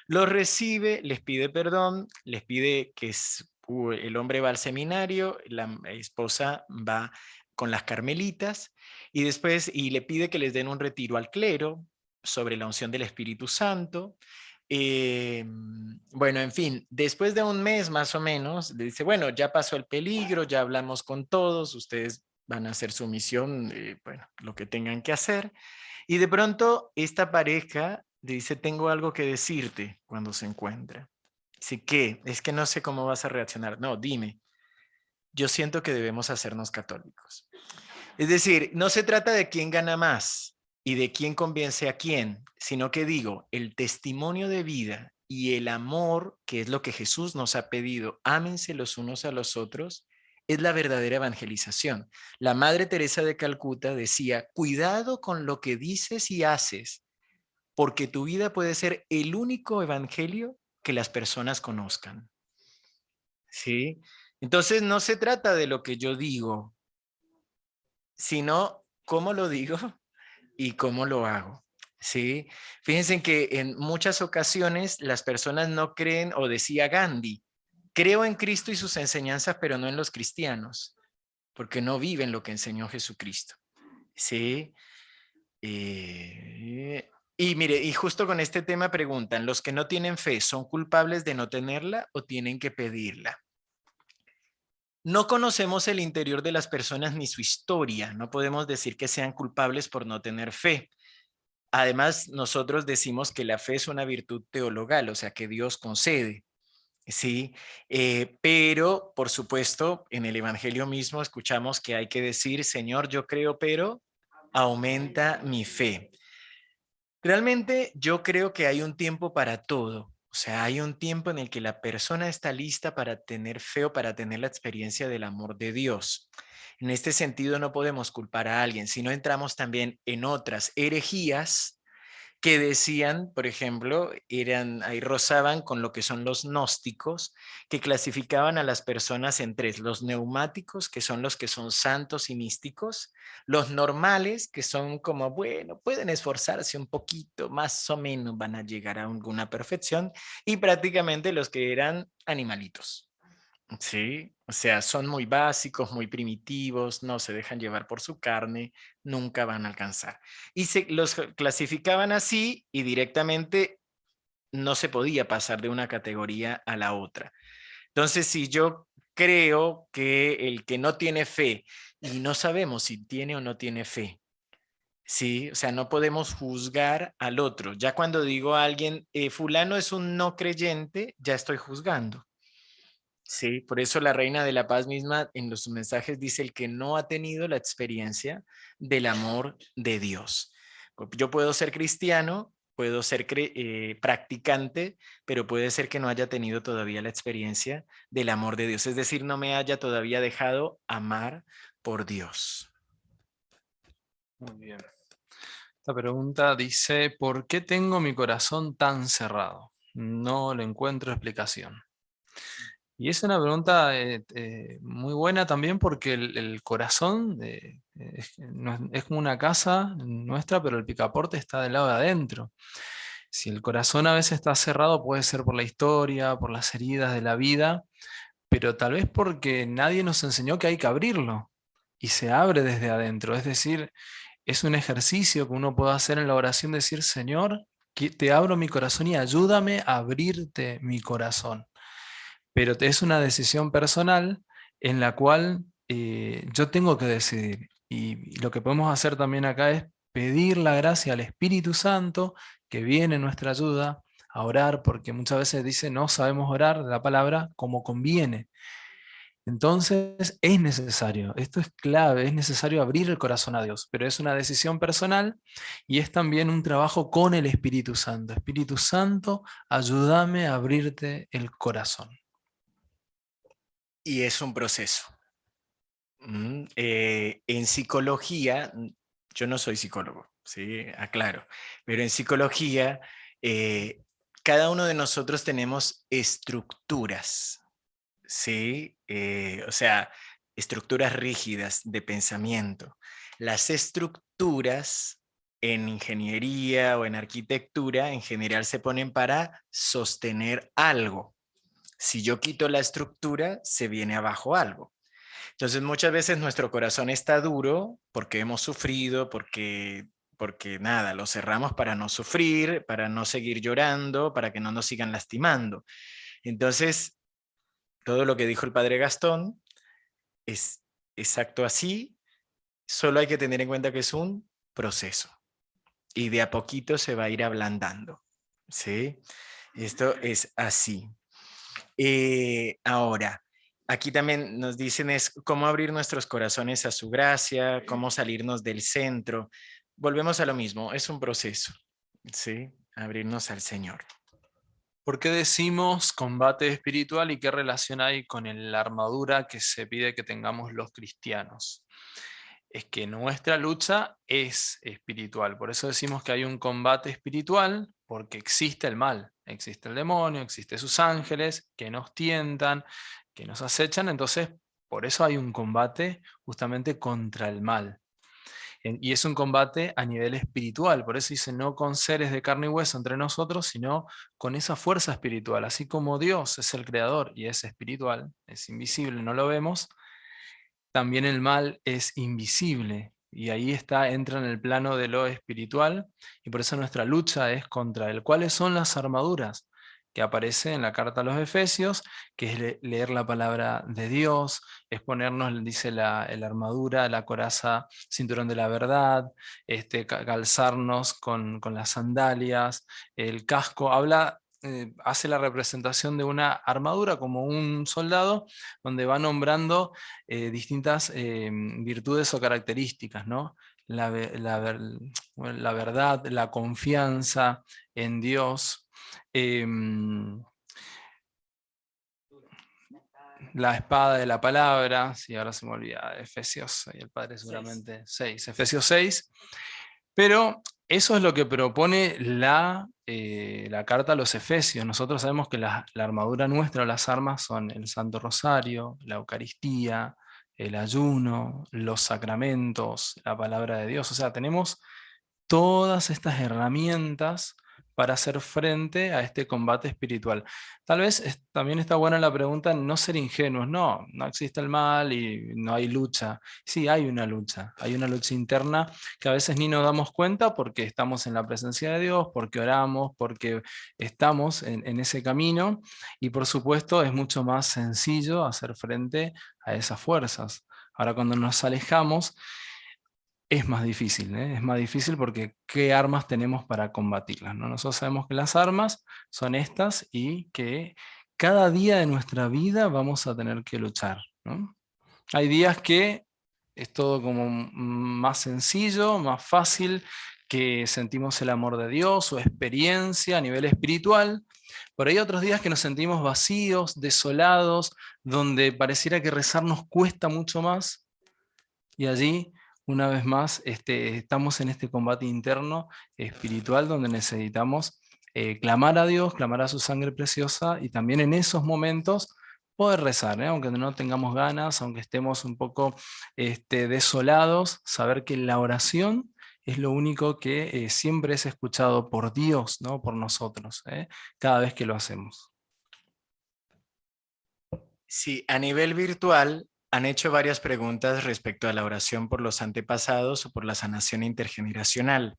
los recibe, les pide perdón, les pide que el hombre va al seminario, la esposa va con las carmelitas y después y le pide que les den un retiro al clero sobre la unción del Espíritu Santo. Bueno, en fin, después de un mes más o menos, le dice, bueno, ya pasó el peligro, ya hablamos con todos, ustedes van a hacer su misión, bueno, lo que tengan que hacer. Y de pronto esta pareja le dice, tengo algo que decirte cuando se encuentra. Dice, ¿qué? Es que no sé cómo vas a reaccionar. No, dime, yo siento que debemos hacernos católicos. Es decir, no se trata de quién gana más y de quién convence a quién, sino que digo, el testimonio de vida y el amor, que es lo que Jesús nos ha pedido, ámense los unos a los otros, es la verdadera evangelización. La Madre Teresa de Calcuta decía, cuidado con lo que dices y haces, porque tu vida puede ser el único evangelio que las personas conozcan. ¿Sí? Entonces no se trata de lo que yo digo, sino cómo lo digo y cómo lo hago. ¿Sí? Fíjense que en muchas ocasiones las personas no creen, o decía Gandhi, creo en Cristo y sus enseñanzas, pero no en los cristianos, porque no viven lo que enseñó Jesucristo. ¿Sí? Y mire, y justo con este tema preguntan, ¿los que no tienen fe son culpables de no tenerla o tienen que pedirla? No conocemos el interior de las personas ni su historia, no podemos decir que sean culpables por no tener fe. Además, nosotros decimos que la fe es una virtud teologal, o sea, que Dios concede, ¿sí? Pero, por supuesto, en el Evangelio mismo escuchamos que hay que decir, Señor, yo creo, pero aumenta mi fe. Realmente yo creo que hay un tiempo para todo. O sea, hay un tiempo en el que la persona está lista para tener fe o para tener la experiencia del amor de Dios. En este sentido no podemos culpar a alguien, sino entramos también en otras herejías que decían, por ejemplo, ahí rozaban con lo que son los gnósticos, que clasificaban a las personas en tres: los neumáticos, que son los que son santos y místicos; los normales, que son como, bueno, pueden esforzarse un poquito, más o menos van a llegar a alguna perfección; y prácticamente los que eran animalitos. Sí, o sea, son muy básicos, muy primitivos, no se dejan llevar por su carne, nunca van a alcanzar. Y se los clasificaban así y directamente no se podía pasar de una categoría a la otra. Entonces, si yo creo que el que no tiene fe, y no sabemos si tiene o no tiene fe, sí, o sea, no podemos juzgar al otro. Ya cuando digo a alguien, fulano es un no creyente, ya estoy juzgando. Sí, por eso la Reina de la Paz misma en los mensajes dice el que no ha tenido la experiencia del amor de Dios. Yo puedo ser cristiano, puedo ser practicante, pero puede ser que no haya tenido todavía la experiencia del amor de Dios. Es decir, no me haya todavía dejado amar por Dios. Muy bien. Esta pregunta dice, ¿por qué tengo mi corazón tan cerrado? No le encuentro explicación. Y es una pregunta muy buena también porque el corazón es como una casa nuestra, pero el picaporte está del lado de adentro. Si el corazón a veces está cerrado, puede ser por la historia, por las heridas de la vida, pero tal vez porque nadie nos enseñó que hay que abrirlo y se abre desde adentro. Es decir, es un ejercicio que uno puede hacer en la oración, decir, Señor, que te abro mi corazón y ayúdame a abrirte mi corazón. Pero es una decisión personal en la cual yo tengo que decidir. Y lo que podemos hacer también acá es pedir la gracia al Espíritu Santo que viene en nuestra ayuda a orar, porque muchas veces dice no sabemos orar la palabra como conviene. Entonces es necesario, esto es clave, es necesario abrir el corazón a Dios, pero es una decisión personal y es también un trabajo con el Espíritu Santo. Espíritu Santo, ayúdame a abrirte el corazón. Y es un proceso. En psicología, yo no soy psicólogo, ¿sí? Aclaro, pero en psicología, cada uno de nosotros tenemos estructuras, ¿sí? O sea, estructuras rígidas de pensamiento. Las estructuras en ingeniería o en arquitectura en general se ponen para sostener algo. Si yo quito la estructura, se viene abajo algo. Entonces muchas veces nuestro corazón está duro porque hemos sufrido, porque nada, lo cerramos para no sufrir, para no seguir llorando, para que no nos sigan lastimando. Entonces, todo lo que dijo el padre Gastón es exacto así, solo hay que tener en cuenta que es un proceso y de a poquito se va a ir ablandando, ¿sí? Esto es así. Ahora, aquí también nos dicen es cómo abrir nuestros corazones a su gracia, cómo salirnos del centro. Volvemos a lo mismo, es un proceso, ¿sí? Abrirnos al Señor. ¿Por qué decimos combate espiritual y qué relación hay con la armadura que se pide que tengamos los cristianos? Es que nuestra lucha es espiritual, por eso decimos que hay un combate espiritual, porque existe el mal, existe el demonio, existe sus ángeles que nos tientan, que nos acechan, entonces por eso hay un combate justamente contra el mal. Y es un combate a nivel espiritual, por eso dice no con seres de carne y hueso entre nosotros, sino con esa fuerza espiritual. Así como Dios es el creador y es espiritual, es invisible, no lo vemos, también el mal es invisible. Y ahí entra en el plano de lo espiritual, y por eso nuestra lucha es contra él. ¿Cuáles son las armaduras? Que aparece en la carta a los Efesios, que es leer la palabra de Dios, es ponernos, dice la armadura, la coraza, cinturón de la verdad, calzarnos con las sandalias, el casco, hace la representación de una armadura como un soldado, donde va nombrando distintas virtudes o características, ¿no? La verdad, la confianza en Dios, la espada de la palabra, si ahora se me olvida, Efesios, y el Padre seguramente 6, Efesios 6, pero eso es lo que propone la carta a los Efesios. Nosotros sabemos que la armadura nuestra, las armas, son el Santo Rosario, la Eucaristía, el ayuno, los sacramentos, la palabra de Dios. O sea, tenemos todas estas herramientas para hacer frente a este combate espiritual. Tal vez también está buena la pregunta, no ser ingenuos, no existe el mal y no hay lucha. Sí, hay una lucha interna que a veces ni nos damos cuenta porque estamos en la presencia de Dios, porque oramos, porque estamos en ese camino, y por supuesto es mucho más sencillo hacer frente a esas fuerzas. Ahora cuando nos alejamos, es más difícil, ¿eh? Es más difícil porque ¿qué armas tenemos para combatirlas, ¿no? Nosotros sabemos que las armas son estas y que cada día de nuestra vida vamos a tener que luchar, ¿no? Hay días que es todo como más sencillo, más fácil, que sentimos el amor de Dios o experiencia a nivel espiritual. Por ahí otros días que nos sentimos vacíos, desolados, donde pareciera que rezar nos cuesta mucho más. Y allí, una vez más, estamos en este combate interno espiritual donde necesitamos clamar a Dios, clamar a su sangre preciosa y también en esos momentos poder rezar, aunque no tengamos ganas, aunque estemos un poco desolados, saber que la oración es lo único que siempre es escuchado por Dios, ¿no? Por nosotros, cada vez que lo hacemos. Sí, a nivel virtual han hecho varias preguntas respecto a la oración por los antepasados o por la sanación intergeneracional.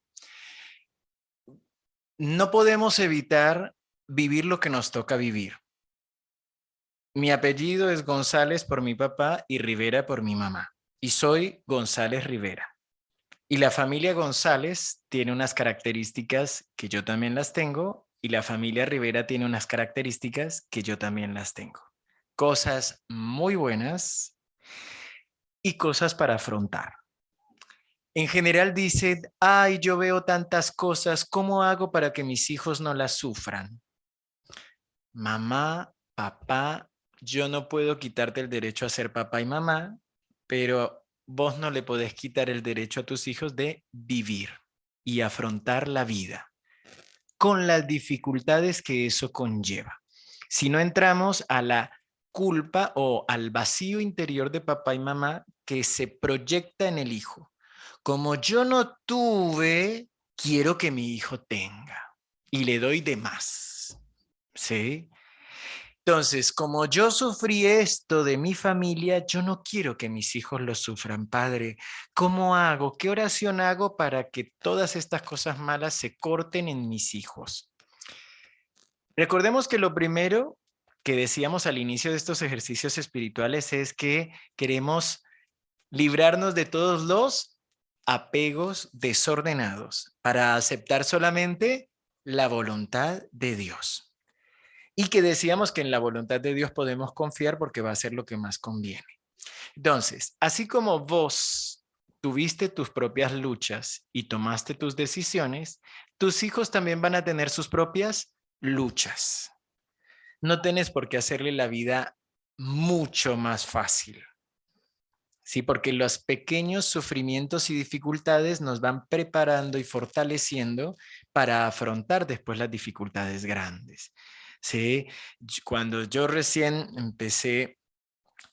No podemos evitar vivir lo que nos toca vivir. Mi apellido es González por mi papá y Rivera por mi mamá. Y soy González Rivera. Y la familia González tiene unas características que yo también las tengo y la familia Rivera tiene unas características que yo también las tengo. Cosas muy buenas y cosas para afrontar. En general dicen, ay, yo veo tantas cosas, ¿cómo hago para que mis hijos no las sufran? Mamá, papá, yo no puedo quitarte el derecho a ser papá y mamá, pero vos no le podés quitar el derecho a tus hijos de vivir y afrontar la vida con las dificultades que eso conlleva. Si no entramos a la culpa o al vacío interior de papá y mamá que se proyecta en el hijo. Como yo no tuve, quiero que mi hijo tenga y le doy de más. ¿Sí? Entonces, como yo sufrí esto de mi familia, yo no quiero que mis hijos lo sufran, Padre. ¿Cómo hago? ¿Qué oración hago para que todas estas cosas malas se corten en mis hijos? Recordemos que lo primero que decíamos al inicio de estos ejercicios espirituales es que queremos librarnos de todos los apegos desordenados para aceptar solamente la voluntad de Dios. Y que decíamos que en la voluntad de Dios podemos confiar porque va a ser lo que más conviene. Entonces, así como vos tuviste tus propias luchas y tomaste tus decisiones, tus hijos también van a tener sus propias luchas. No tenés por qué hacerle la vida mucho más fácil. Sí, porque los pequeños sufrimientos y dificultades nos van preparando y fortaleciendo para afrontar después las dificultades grandes. Sí, cuando yo recién empecé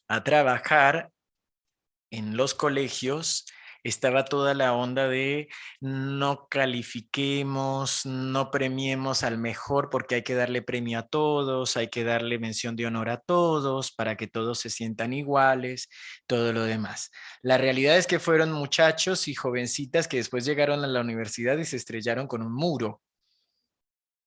a trabajar en los colegios, estaba toda la onda de no califiquemos, no premiemos al mejor porque hay que darle premio a todos, hay que darle mención de honor a todos para que todos se sientan iguales, todo lo demás. La realidad es que fueron muchachos y jovencitas que después llegaron a la universidad y se estrellaron con un muro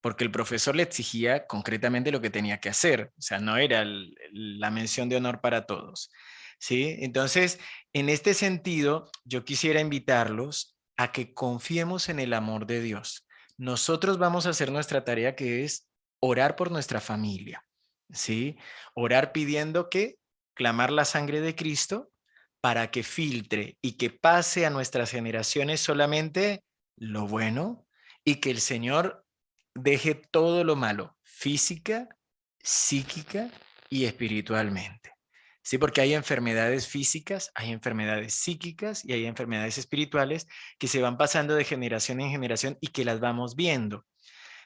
porque el profesor le exigía concretamente lo que tenía que hacer, o sea, no era la mención de honor para todos, ¿sí? Entonces, en este sentido, yo quisiera invitarlos a que confiemos en el amor de Dios. Nosotros vamos a hacer nuestra tarea que es orar por nuestra familia, ¿sí? Orar pidiendo que clamar la sangre de Cristo para que filtre y que pase a nuestras generaciones solamente lo bueno y que el Señor deje todo lo malo, física, psíquica y espiritualmente. Sí, porque hay enfermedades físicas, hay enfermedades psíquicas y hay enfermedades espirituales que se van pasando de generación en generación y que las vamos viendo.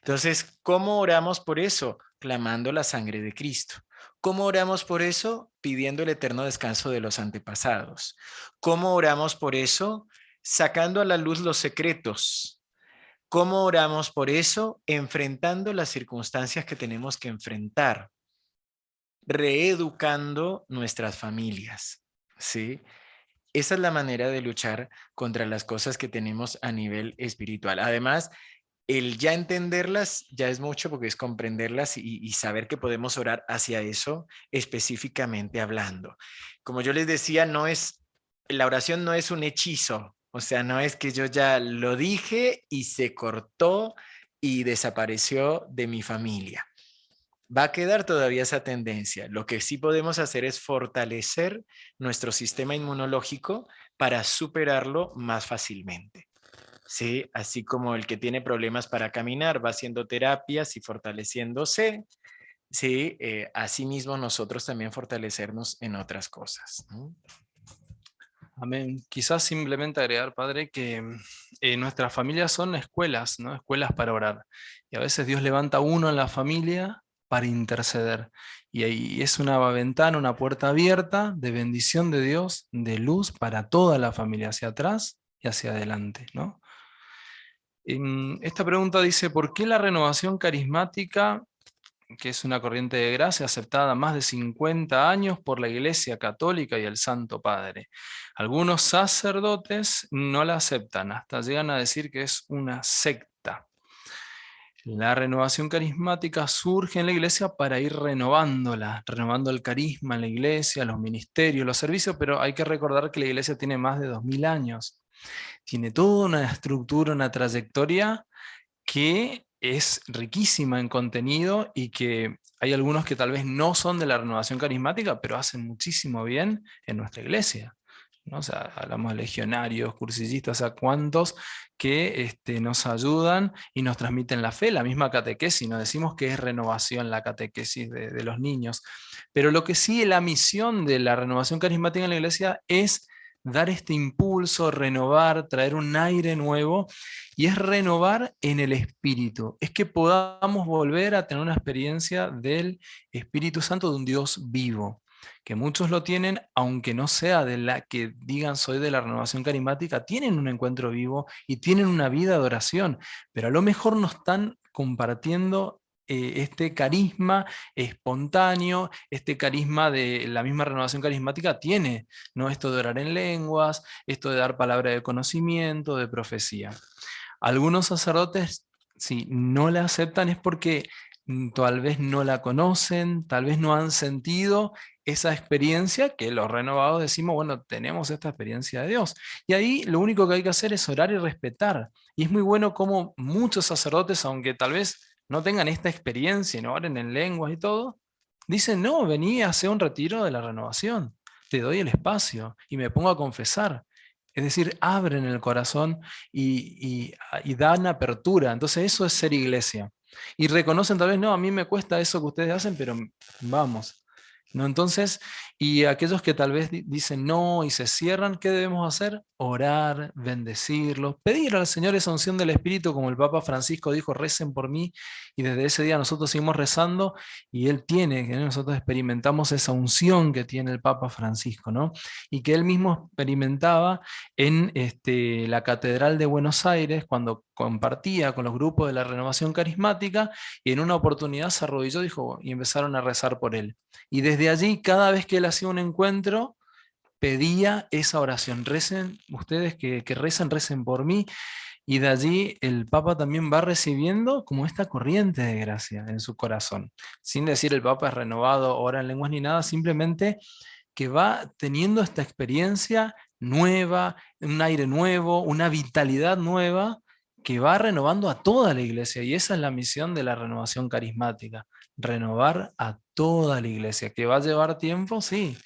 Entonces, ¿cómo oramos por eso? Clamando la sangre de Cristo. ¿Cómo oramos por eso? Pidiendo el eterno descanso de los antepasados. ¿Cómo oramos por eso? Sacando a la luz los secretos. ¿Cómo oramos por eso? Enfrentando las circunstancias que tenemos que enfrentar, reeducando nuestras familias, ¿sí? Esa es la manera de luchar contra las cosas que tenemos a nivel espiritual. Además, el ya entenderlas ya es mucho porque es comprenderlas y saber que podemos orar hacia eso específicamente hablando. Como yo les decía, la oración no es un hechizo, o sea, no es que yo ya lo dije y se cortó y desapareció de mi familia. Va a quedar todavía esa tendencia. Lo que sí podemos hacer es fortalecer nuestro sistema inmunológico para superarlo más fácilmente. ¿sí? Así como el que tiene problemas para caminar va haciendo terapias y fortaleciéndose, ¿sí? Asimismo nosotros también fortalecernos en otras cosas, ¿no? Amén. Quizás simplemente agregar, Padre, que nuestras familias son escuelas, ¿no? Escuelas para orar. Y a veces Dios levanta uno en la familia para interceder. Y ahí es una ventana, una puerta abierta de bendición de Dios, de luz para toda la familia, hacia atrás y hacia adelante, ¿no? Esta pregunta dice, ¿por qué la renovación carismática, que es una corriente de gracia aceptada más de 50 años por la Iglesia Católica y el Santo Padre? Algunos sacerdotes no la aceptan, hasta llegan a decir que es una secta. La renovación carismática surge en la iglesia para ir renovándola, renovando el carisma en la iglesia, los ministerios, los servicios, pero hay que recordar que la iglesia tiene más de 2000 años. Tiene toda una estructura, una trayectoria que es riquísima en contenido y que hay algunos que tal vez no son de la renovación carismática, pero hacen muchísimo bien en nuestra iglesia, ¿no? O sea, hablamos de legionarios, cursillistas, o sea, cuantos que nos ayudan y nos transmiten la fe, la misma catequesis, no decimos que es renovación la catequesis de los niños, pero lo que sí la misión de la renovación carismática en la iglesia es dar este impulso, renovar, traer un aire nuevo, y es renovar en el espíritu, es que podamos volver a tener una experiencia del Espíritu Santo, de un Dios vivo, que muchos lo tienen, aunque no sea de la que digan soy de la renovación carismática, tienen un encuentro vivo y tienen una vida de oración, pero a lo mejor no están compartiendo este carisma espontáneo, este carisma de la misma renovación carismática tiene, ¿no? Esto de orar en lenguas, esto de dar palabra de conocimiento, de profecía. Algunos sacerdotes, si no la aceptan es porque tal vez no la conocen, tal vez no han sentido esa experiencia que los renovados decimos, bueno, tenemos esta experiencia de Dios. Y ahí lo único que hay que hacer es orar y respetar. Y es muy bueno como muchos sacerdotes, aunque tal vez no tengan esta experiencia y no oren en lenguas y todo, dicen, no, vení a hacer un retiro de la renovación, te doy el espacio y me pongo a confesar. Es decir, abren el corazón y dan apertura. Entonces eso es ser iglesia. Y reconocen tal vez, no, a mí me cuesta eso que ustedes hacen, pero vamos. ¿No? Entonces, y aquellos que tal vez dicen no y se cierran, ¿qué debemos hacer? Orar, bendecirlos, pedir al Señor esa unción del Espíritu, como el Papa Francisco dijo, recen por mí, y desde ese día nosotros seguimos rezando, y Él tiene, que nosotros experimentamos esa unción que tiene el Papa Francisco, ¿no? Y que Él mismo experimentaba en la Catedral de Buenos Aires, cuando compartía con los grupos de la Renovación Carismática, y en una oportunidad se arrodilló, dijo, y empezaron a rezar por él. Y desde allí, cada vez que él hacía un encuentro, pedía esa oración. Recen, ustedes que rezan, recen por mí. Y de allí el Papa también va recibiendo como esta corriente de gracia en su corazón. Sin decir el Papa es renovado, ora en lenguas ni nada, simplemente que va teniendo esta experiencia nueva, un aire nuevo, una vitalidad nueva que va renovando a toda la iglesia. Y esa es la misión de la renovación carismática, renovar a toda la iglesia. ¿Que va a llevar tiempo? Sí.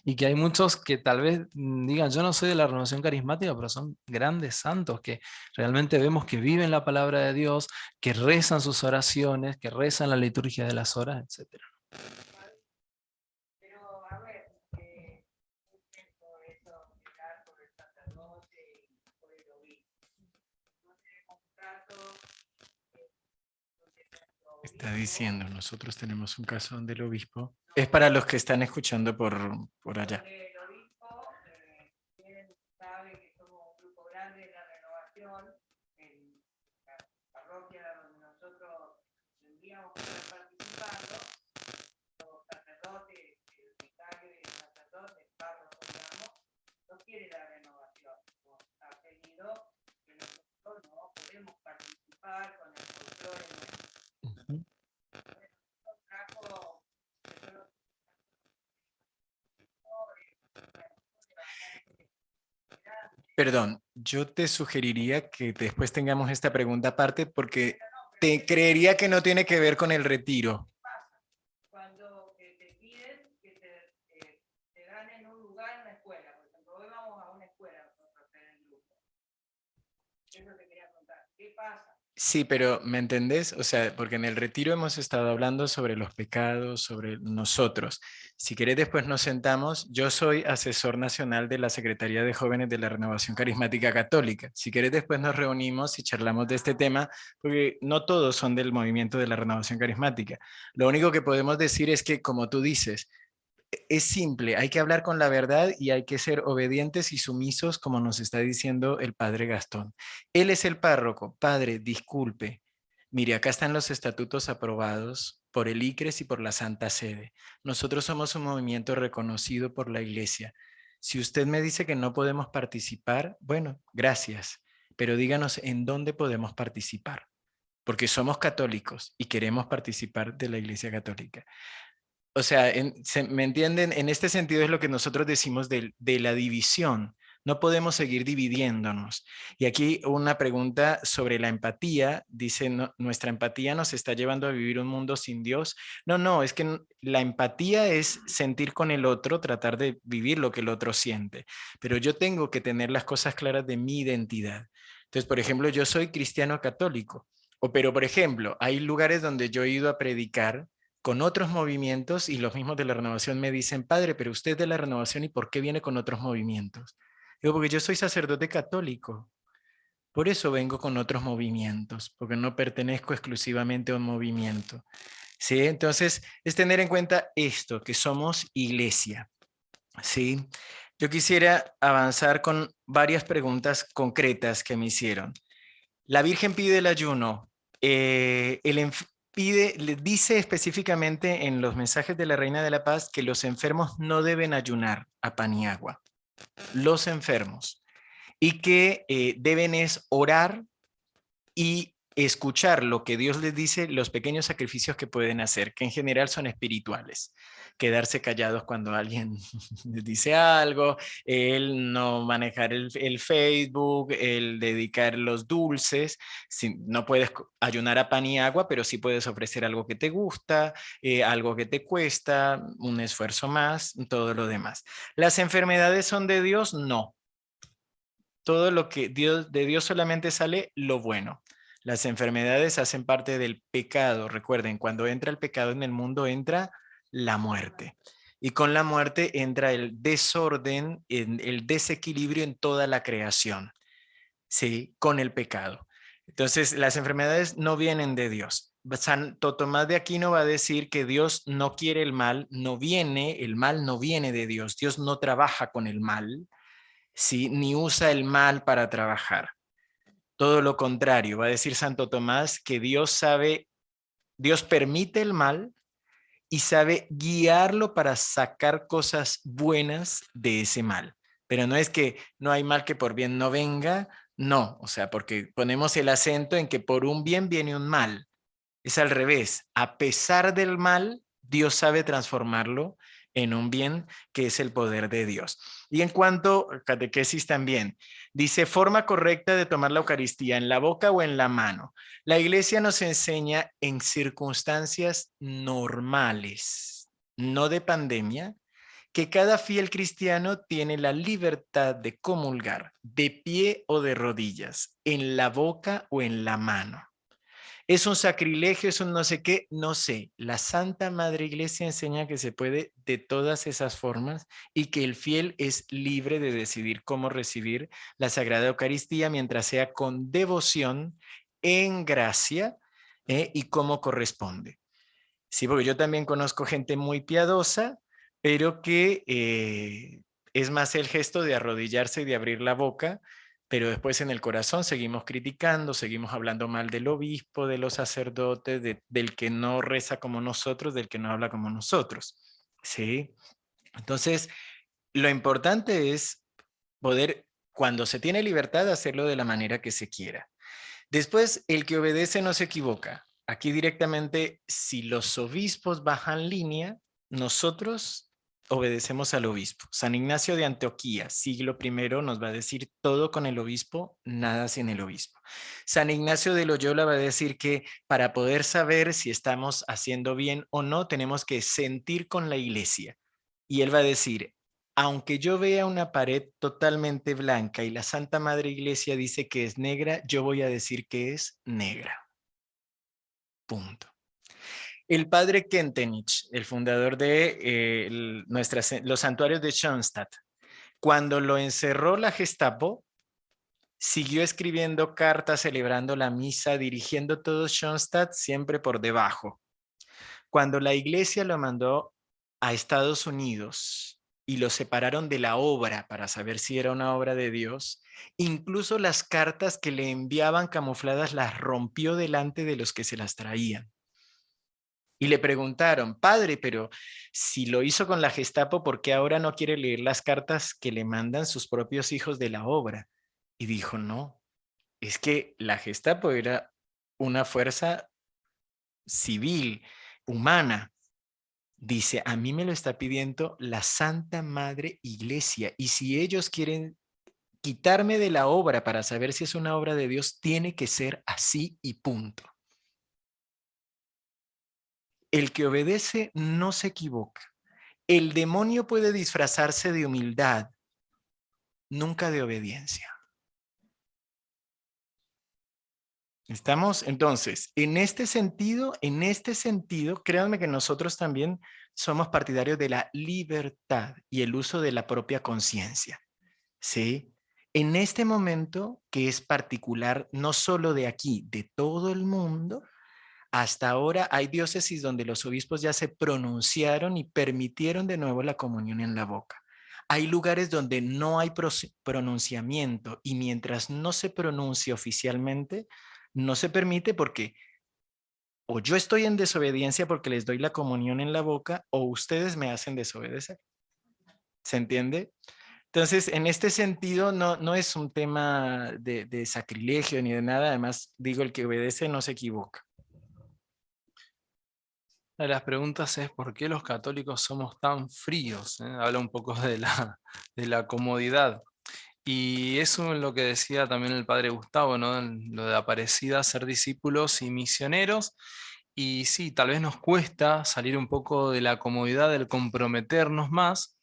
Y que hay muchos que tal vez digan, yo no soy de la renovación carismática, pero son grandes santos que realmente vemos que viven la palabra de Dios, que rezan sus oraciones, que rezan la liturgia de las horas, etc. Pero, a ver, un ejemplo, eso, orar por el sacerdote y por el obispo. No tenemos un caso donde nuestro Está obispo, diciendo, nosotros tenemos un caso donde el obispo, es para los que están escuchando por allá. donde el obispo, bien sabe que somos un grupo grande de la renovación, en la parroquia donde nosotros tendríamos que estar participando, los sacerdotes, el vicario y el sacerdote, el párroco, digamos, no quiere la renovación. Nos ha pedido que nosotros no podemos participar con el folclore nuestro. Ujú. Trajo, Perdón, yo te sugeriría que después tengamos esta pregunta aparte porque te creería que no tiene que ver con el retiro. cuando te piden que te ganen un lugar en la escuela. Por ejemplo, hoy vamos a una escuela nosotros en el grupo. Eso te pasa. Sí, pero ¿me entendés? O sea, porque en el retiro hemos estado hablando sobre los pecados, sobre nosotros. Si querés, después nos sentamos. Yo soy asesor nacional de la Secretaría de Jóvenes de la Renovación Carismática Católica. Si querés, después nos reunimos y charlamos de este tema, porque no todos son del movimiento de la Renovación Carismática. Lo único que podemos decir es que, como tú dices, es simple, hay que hablar con la verdad y hay que ser obedientes y sumisos, como nos está diciendo el padre Gastón. Él es el párroco. Padre, disculpe. Mire, acá están los estatutos aprobados por el ICRES y por la Santa Sede. Nosotros somos un movimiento reconocido por la Iglesia. Si usted me dice que no podemos participar, bueno, gracias, pero díganos en dónde podemos participar, porque somos católicos y queremos participar de la Iglesia Católica. O sea, ¿me entienden? En este sentido es lo que nosotros decimos de la división. No podemos seguir dividiéndonos. Y aquí una pregunta sobre la empatía. Dice, ¿nuestra empatía nos está llevando a vivir un mundo sin Dios? No, no, es que la empatía es sentir con el otro, tratar de vivir lo que el otro siente. Pero yo tengo que tener las cosas claras de mi identidad. Entonces, por ejemplo, yo soy cristiano católico. Pero, por ejemplo, hay lugares donde yo he ido a predicar con otros movimientos y los mismos de la renovación me dicen, padre, pero usted es de la renovación ¿y por qué viene con otros movimientos? Digo, porque yo soy sacerdote católico, por eso vengo con otros movimientos, porque no pertenezco exclusivamente a un movimiento. ¿Sí? Entonces, es tener en cuenta esto, que somos iglesia. ¿Sí? Yo quisiera avanzar con varias preguntas concretas que me hicieron. La Virgen pide el ayuno. Le dice específicamente en los mensajes de la Reina de la Paz que los enfermos no deben ayunar a pan y agua. Los enfermos. Y que deben es orar y escuchar lo que Dios les dice, los pequeños sacrificios que pueden hacer, que en general son espirituales. Quedarse callados cuando alguien les dice algo, el no manejar el Facebook, el dedicar los dulces. No puedes ayunar a pan y agua, pero sí puedes ofrecer algo que te gusta, algo que te cuesta, un esfuerzo más, todo lo demás. ¿Las enfermedades son de Dios? No. Todo lo que de Dios solamente sale lo bueno. Las enfermedades hacen parte del pecado. Recuerden, cuando entra el pecado en el mundo, entra la muerte. Y con la muerte entra el desorden, el desequilibrio en toda la creación. ¿Sí? Con el pecado. Entonces, las enfermedades no vienen de Dios. Santo Tomás de Aquino va a decir que Dios no quiere el mal no viene de Dios. Dios no trabaja con el mal, ¿sí? Ni usa el mal para trabajar. Todo lo contrario, va a decir Santo Tomás que Dios permite el mal y sabe guiarlo para sacar cosas buenas de ese mal. Pero no es que no hay mal que por bien no venga, no, o sea, porque ponemos el acento en que por un bien viene un mal. Es al revés, a pesar del mal, Dios sabe transformarlo en un bien que es el poder de Dios. Y en cuanto a catequesis también, dice forma correcta de tomar la Eucaristía, en la boca o en la mano. La iglesia nos enseña en circunstancias normales, no de pandemia, que cada fiel cristiano tiene la libertad de comulgar de pie o de rodillas, en la boca o en la mano. Es un sacrilegio, es un no sé qué, no sé. La Santa Madre Iglesia enseña que se puede de todas esas formas y que el fiel es libre de decidir cómo recibir la Sagrada Eucaristía mientras sea con devoción, en gracia y cómo corresponde. Sí, porque yo también conozco gente muy piadosa, pero que es más el gesto de arrodillarse y de abrir la boca, pero después en el corazón seguimos criticando, seguimos hablando mal del obispo, de los sacerdotes, del que no reza como nosotros, del que no habla como nosotros. ¿Sí? Entonces, lo importante es poder, cuando se tiene libertad, hacerlo de la manera que se quiera. Después, el que obedece no se equivoca. Aquí directamente, si los obispos bajan línea, nosotros obedecemos al obispo. San Ignacio de Antioquía, siglo I, nos va a decir todo con el obispo, nada sin el obispo. San Ignacio de Loyola va a decir que para poder saber si estamos haciendo bien o no, tenemos que sentir con la iglesia. Y él va a decir, aunque yo vea una pared totalmente blanca y la Santa Madre Iglesia dice que es negra, yo voy a decir que es negra. Punto. El padre Kentenich, el fundador de los santuarios de Schoenstatt, cuando lo encerró la Gestapo, siguió escribiendo cartas, celebrando la misa, dirigiendo todo Schoenstatt siempre por debajo. Cuando la iglesia lo mandó a Estados Unidos y lo separaron de la obra para saber si era una obra de Dios, incluso las cartas que le enviaban camufladas las rompió delante de los que se las traían. Y le preguntaron, padre, pero si lo hizo con la Gestapo, ¿por qué ahora no quiere leer las cartas que le mandan sus propios hijos de la obra? Y dijo, no, es que la Gestapo era una fuerza civil, humana. Dice, a mí me lo está pidiendo la Santa Madre Iglesia, y si ellos quieren quitarme de la obra para saber si es una obra de Dios, tiene que ser así y punto. El que obedece no se equivoca. El demonio puede disfrazarse de humildad, nunca de obediencia. ¿Estamos? Entonces, en este sentido, créanme que nosotros también somos partidarios de la libertad y el uso de la propia conciencia. ¿Sí? En este momento, que es particular no solo de aquí, de todo el mundo, hasta ahora hay diócesis donde los obispos ya se pronunciaron y permitieron de nuevo la comunión en la boca. Hay lugares donde no hay pronunciamiento y mientras no se pronuncie oficialmente, no se permite porque o yo estoy en desobediencia porque les doy la comunión en la boca o ustedes me hacen desobedecer. ¿Se entiende? Entonces, en este sentido, no es un tema de sacrilegio ni de nada. Además, digo, el que obedece no se equivoca. Una de las preguntas es ¿por qué los católicos somos tan fríos? Habla un poco de la comodidad. Y eso es lo que decía también el padre Gustavo, ¿no? Lo de Aparecida, ser discípulos y misioneros. Y sí, tal vez nos cuesta salir un poco de la comodidad del comprometernos más,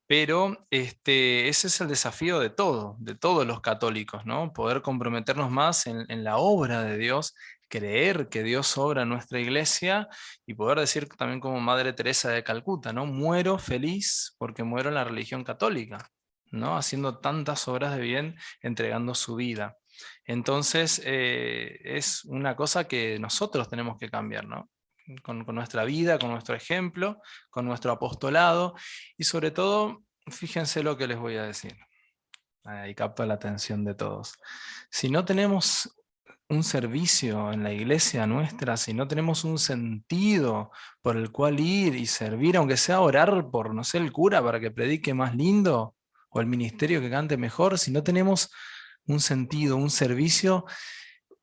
pero ese es el desafío de todos los católicos, ¿no? Poder comprometernos más en la obra de Dios, creer que Dios obra en nuestra iglesia y poder decir también como Madre Teresa de Calcuta, ¿no? Muero feliz porque muero en la religión católica, ¿no? Haciendo tantas obras de bien, entregando su vida. Entonces, es una cosa que nosotros tenemos que cambiar, ¿no? Con nuestra vida, con nuestro ejemplo, con nuestro apostolado y sobre todo, fíjense lo que les voy a decir. Ahí capto la atención de todos. Si no tenemos un servicio en la iglesia nuestra, si no tenemos un sentido por el cual ir y servir, aunque sea orar por, no sé, el cura para que predique más lindo o el ministerio que cante mejor, si no tenemos un sentido, un servicio,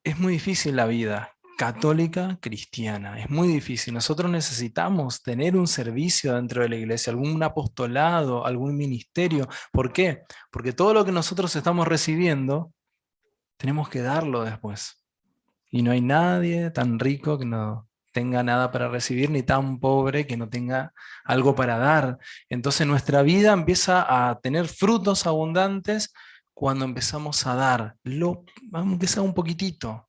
es muy difícil la vida católica cristiana, es muy difícil. Nosotros necesitamos tener un servicio dentro de la iglesia, algún apostolado, algún ministerio. ¿Por qué? Porque todo lo que nosotros estamos recibiendo, tenemos que darlo después. Y no hay nadie tan rico que no tenga nada para recibir, ni tan pobre que no tenga algo para dar. Entonces nuestra vida empieza a tener frutos abundantes cuando empezamos a dar, aunque sea un poquitito,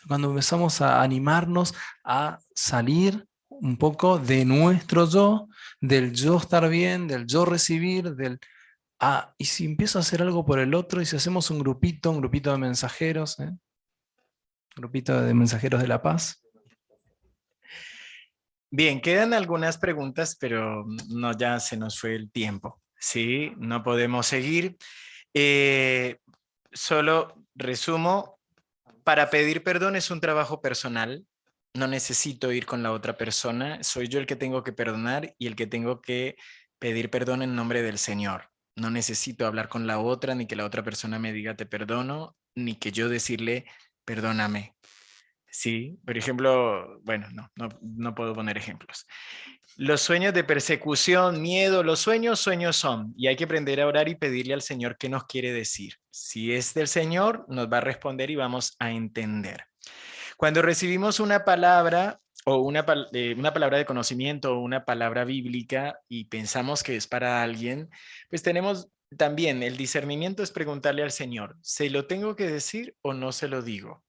cuando empezamos a animarnos a salir un poco de nuestro yo, del yo estar bien, del yo recibir, y si empiezo a hacer algo por el otro, y si hacemos un grupito de mensajeros, grupito de mensajeros de la paz. Bien, quedan algunas preguntas, pero no, ya se nos fue el tiempo. Sí, no podemos seguir. Solo resumo, para pedir perdón es un trabajo personal. No necesito ir con la otra persona. Soy yo el que tengo que perdonar y el que tengo que pedir perdón en nombre del Señor. No necesito hablar con la otra, ni que la otra persona me diga te perdono, ni que yo decirle perdóname. Sí, por ejemplo, bueno, no puedo poner ejemplos. Los sueños de persecución, miedo, los sueños son, y hay que aprender a orar y pedirle al Señor qué nos quiere decir. Si es del Señor, nos va a responder y vamos a entender. Cuando recibimos una palabra o una palabra de conocimiento o una palabra bíblica y pensamos que es para alguien, pues tenemos también el discernimiento es preguntarle al Señor, ¿se lo tengo que decir o no se lo digo?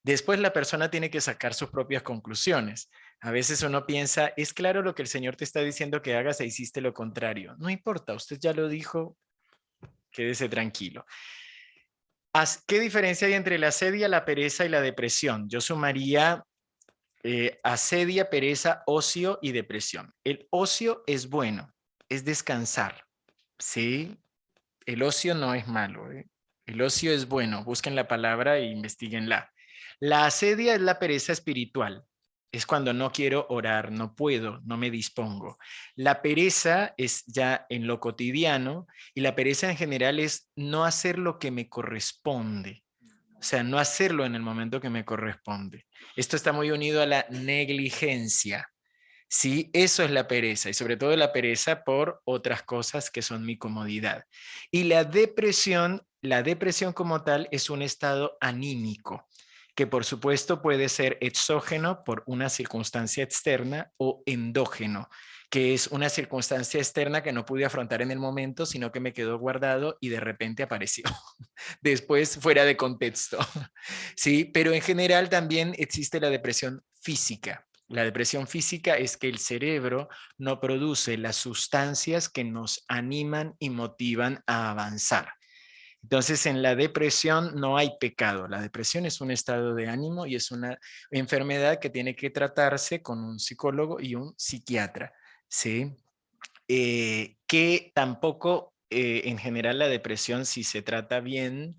Después la persona tiene que sacar sus propias conclusiones. A veces uno piensa, es claro lo que el Señor te está diciendo que hagas e hiciste lo contrario. No importa, usted ya lo dijo, quédese tranquilo. ¿Qué diferencia hay entre la asedia, la pereza y la depresión? Yo sumaría asedia, pereza, ocio y depresión. El ocio es bueno, es descansar, ¿sí? El ocio no es malo, ¿eh? El ocio es bueno, busquen la palabra e investiguenla. La asedia es la pereza espiritual, es cuando no quiero orar, no puedo, no me dispongo. La pereza es ya en lo cotidiano y la pereza en general es no hacer lo que me corresponde. O sea, no hacerlo en el momento que me corresponde. Esto está muy unido a la negligencia. Sí, eso es la pereza y sobre todo la pereza por otras cosas que son mi comodidad. Y la depresión como tal es un estado anímico que por supuesto puede ser exógeno por una circunstancia externa o endógeno, que es una circunstancia externa que no pude afrontar en el momento, sino que me quedó guardado y de repente apareció después fuera de contexto. Sí, pero en general también existe la depresión física. La depresión física es que el cerebro no produce las sustancias que nos animan y motivan a avanzar. Entonces, en la depresión no hay pecado. La depresión es un estado de ánimo y es una enfermedad que tiene que tratarse con un psicólogo y un psiquiatra, ¿sí? Que tampoco, en general, la depresión, si se trata bien,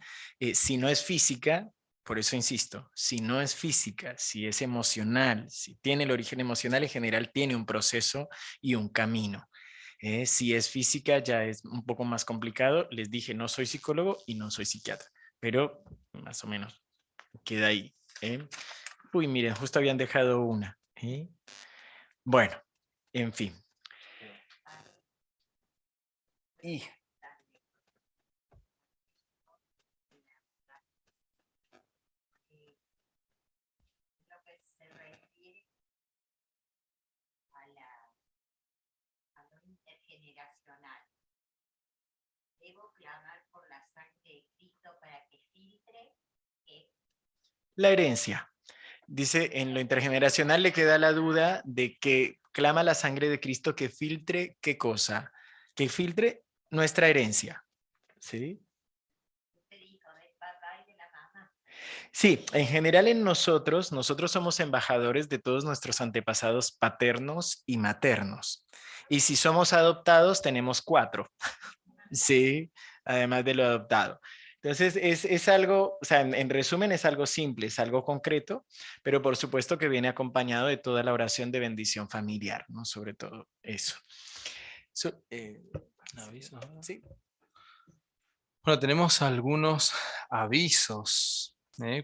si no es física, por eso insisto, si no es física, si es emocional, si tiene el origen emocional, en general tiene un proceso y un camino. Si es física ya es un poco más complicado. Les dije, no soy psicólogo y no soy psiquiatra, pero más o menos queda ahí. Uy, miren, justo habían dejado una. Bueno, en fin. Y Lo que se refiere a lo intergeneracional. Debo clamar por la sangre de Cristo para que filtre. la herencia. Dice, en lo intergeneracional le queda la duda de que clama la sangre de Cristo que filtre qué cosa, que filtre nuestra herencia. ¿Sí? Usted dijo del papá y de la mamá. Sí, en general en nosotros somos embajadores de todos nuestros antepasados paternos y maternos. Y si somos adoptados, tenemos 4, ¿sí? Además de lo adoptado. Entonces, es algo, o sea, en resumen, es algo simple, es algo concreto, pero por supuesto que viene acompañado de toda la oración de bendición familiar, ¿no? Sobre todo eso. ¿Avisos? Sí. Bueno, tenemos algunos avisos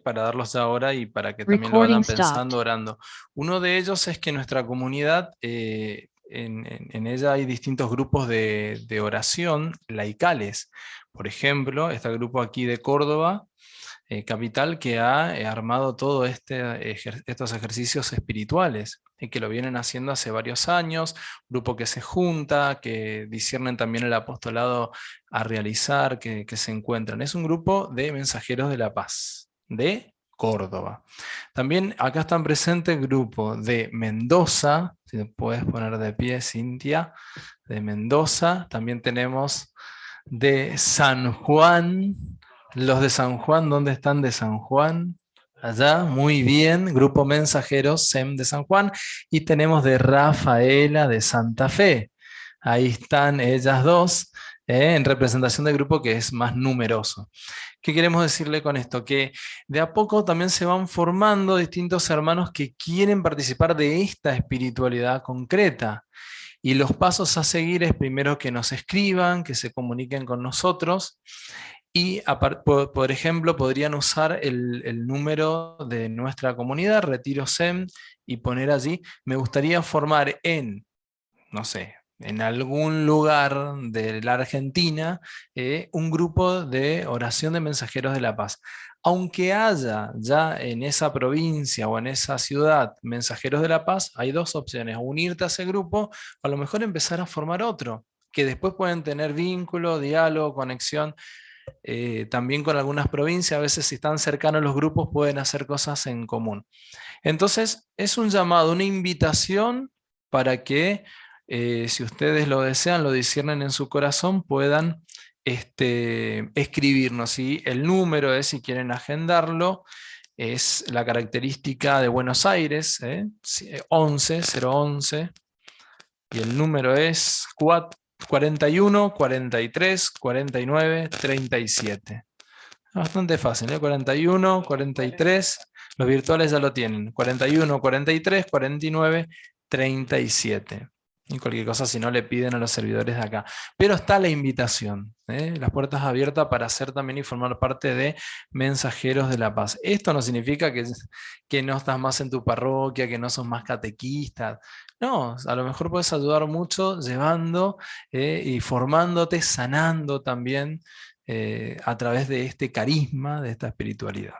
para darlos ya ahora y para que también lo vayan pensando, orando. Uno de ellos es que nuestra comunidad, en ella hay distintos grupos de oración laicales. Por ejemplo, está el grupo aquí de Córdoba, capital, que ha armado todos estos ejercicios espirituales y que lo vienen haciendo hace varios años, grupo que se junta, que disciernen también el apostolado a realizar, que se encuentran. Es un grupo de mensajeros de la paz, de Córdoba. También acá están presentes el grupo de Mendoza, si te puedes poner de pie, Cintia, de Mendoza. También tenemos de San Juan. Los de San Juan, ¿dónde están de San Juan? Allá, muy bien, grupo mensajeros, SEM de San Juan. Y tenemos de Rafaela de Santa Fe. Ahí están ellas dos, en representación del grupo que es más numeroso. ¿Qué queremos decirle con esto? Que de a poco también se van formando distintos hermanos que quieren participar de esta espiritualidad concreta. Y los pasos a seguir es primero que nos escriban, que se comuniquen con nosotros. Y, por ejemplo, podrían usar el número de nuestra comunidad, Retiro SEM, y poner allí, me gustaría formar en, no sé, en algún lugar de la Argentina un grupo de oración de mensajeros de la paz. Aunque haya ya en esa provincia o en esa ciudad mensajeros de la paz, hay dos opciones: unirte a ese grupo o a lo mejor empezar a formar otro, que después pueden tener vínculo, diálogo, conexión también con algunas provincias. A veces si están cercanos los grupos pueden hacer cosas en común. Entonces es un llamado, una invitación para que si ustedes lo desean, lo disciernen en su corazón, puedan escribirnos. ¿Sí? El número es, si quieren agendarlo, es la característica de Buenos Aires, 11 011, y el número es 41 43 49 37. Bastante fácil, 41 43, los virtuales ya lo tienen, 41 43 49 37. Y cualquier cosa, si no, le piden a los servidores de acá. Pero está la invitación, las puertas abiertas para ser también y formar parte de Mensajeros de la Paz. Esto no significa que no estás más en tu parroquia, que no sos más catequista. No, a lo mejor puedes ayudar mucho llevando y formándote, sanando también a través de este carisma, de esta espiritualidad.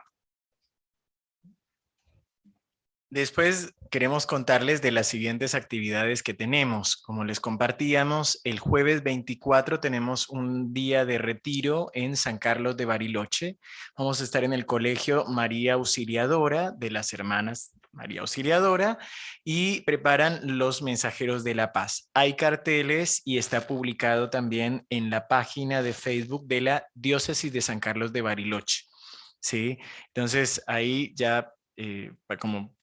Después queremos contarles de las siguientes actividades que tenemos. Como les compartíamos, el jueves 24 tenemos un día de retiro en San Carlos de Bariloche. Vamos a estar en el colegio María Auxiliadora de las hermanas María Auxiliadora y preparan los mensajeros de la paz. Hay carteles y está publicado también en la página de Facebook de la Diócesis de San Carlos de Bariloche. ¿Sí? Entonces ahí ya como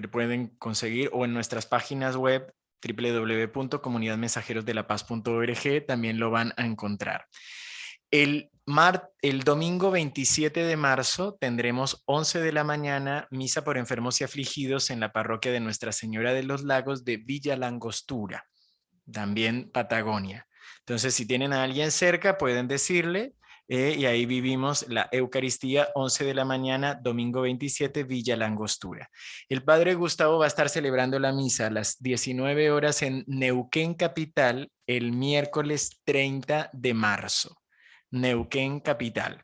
pueden conseguir, o en nuestras páginas web www.comunidadmensajerosdelapaz.org también lo van a encontrar. El domingo 27 de marzo tendremos 11 de la mañana misa por enfermos y afligidos en la parroquia de Nuestra Señora de los Lagos de Villa Langostura, también Patagonia. Entonces, si tienen a alguien cerca, pueden decirle, y ahí vivimos la Eucaristía, 11 de la mañana, domingo 27, Villa Langostura. El padre Gustavo va a estar celebrando la misa a las 19 horas en Neuquén Capital el miércoles 30 de marzo. Neuquén Capital.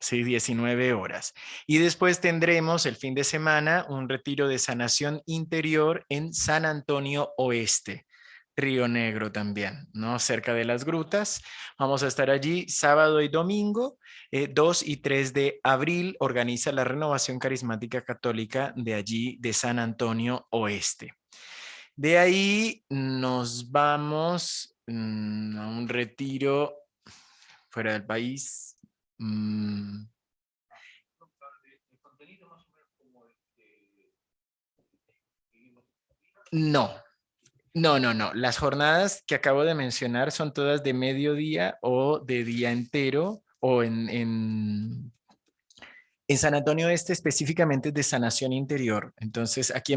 Sí, 19 horas. Y después tendremos el fin de semana un retiro de sanación interior en San Antonio Oeste. Río Negro también, ¿no? Cerca de las grutas. Vamos a estar allí sábado y domingo, 2 y 3 de abril, organiza la Renovación Carismática Católica de allí, de San Antonio Oeste. De ahí nos vamos a un retiro fuera del país. No. No. Las jornadas que acabo de mencionar son todas de mediodía o de día entero, o en San Antonio Este específicamente de sanación interior. Entonces, aquí hemos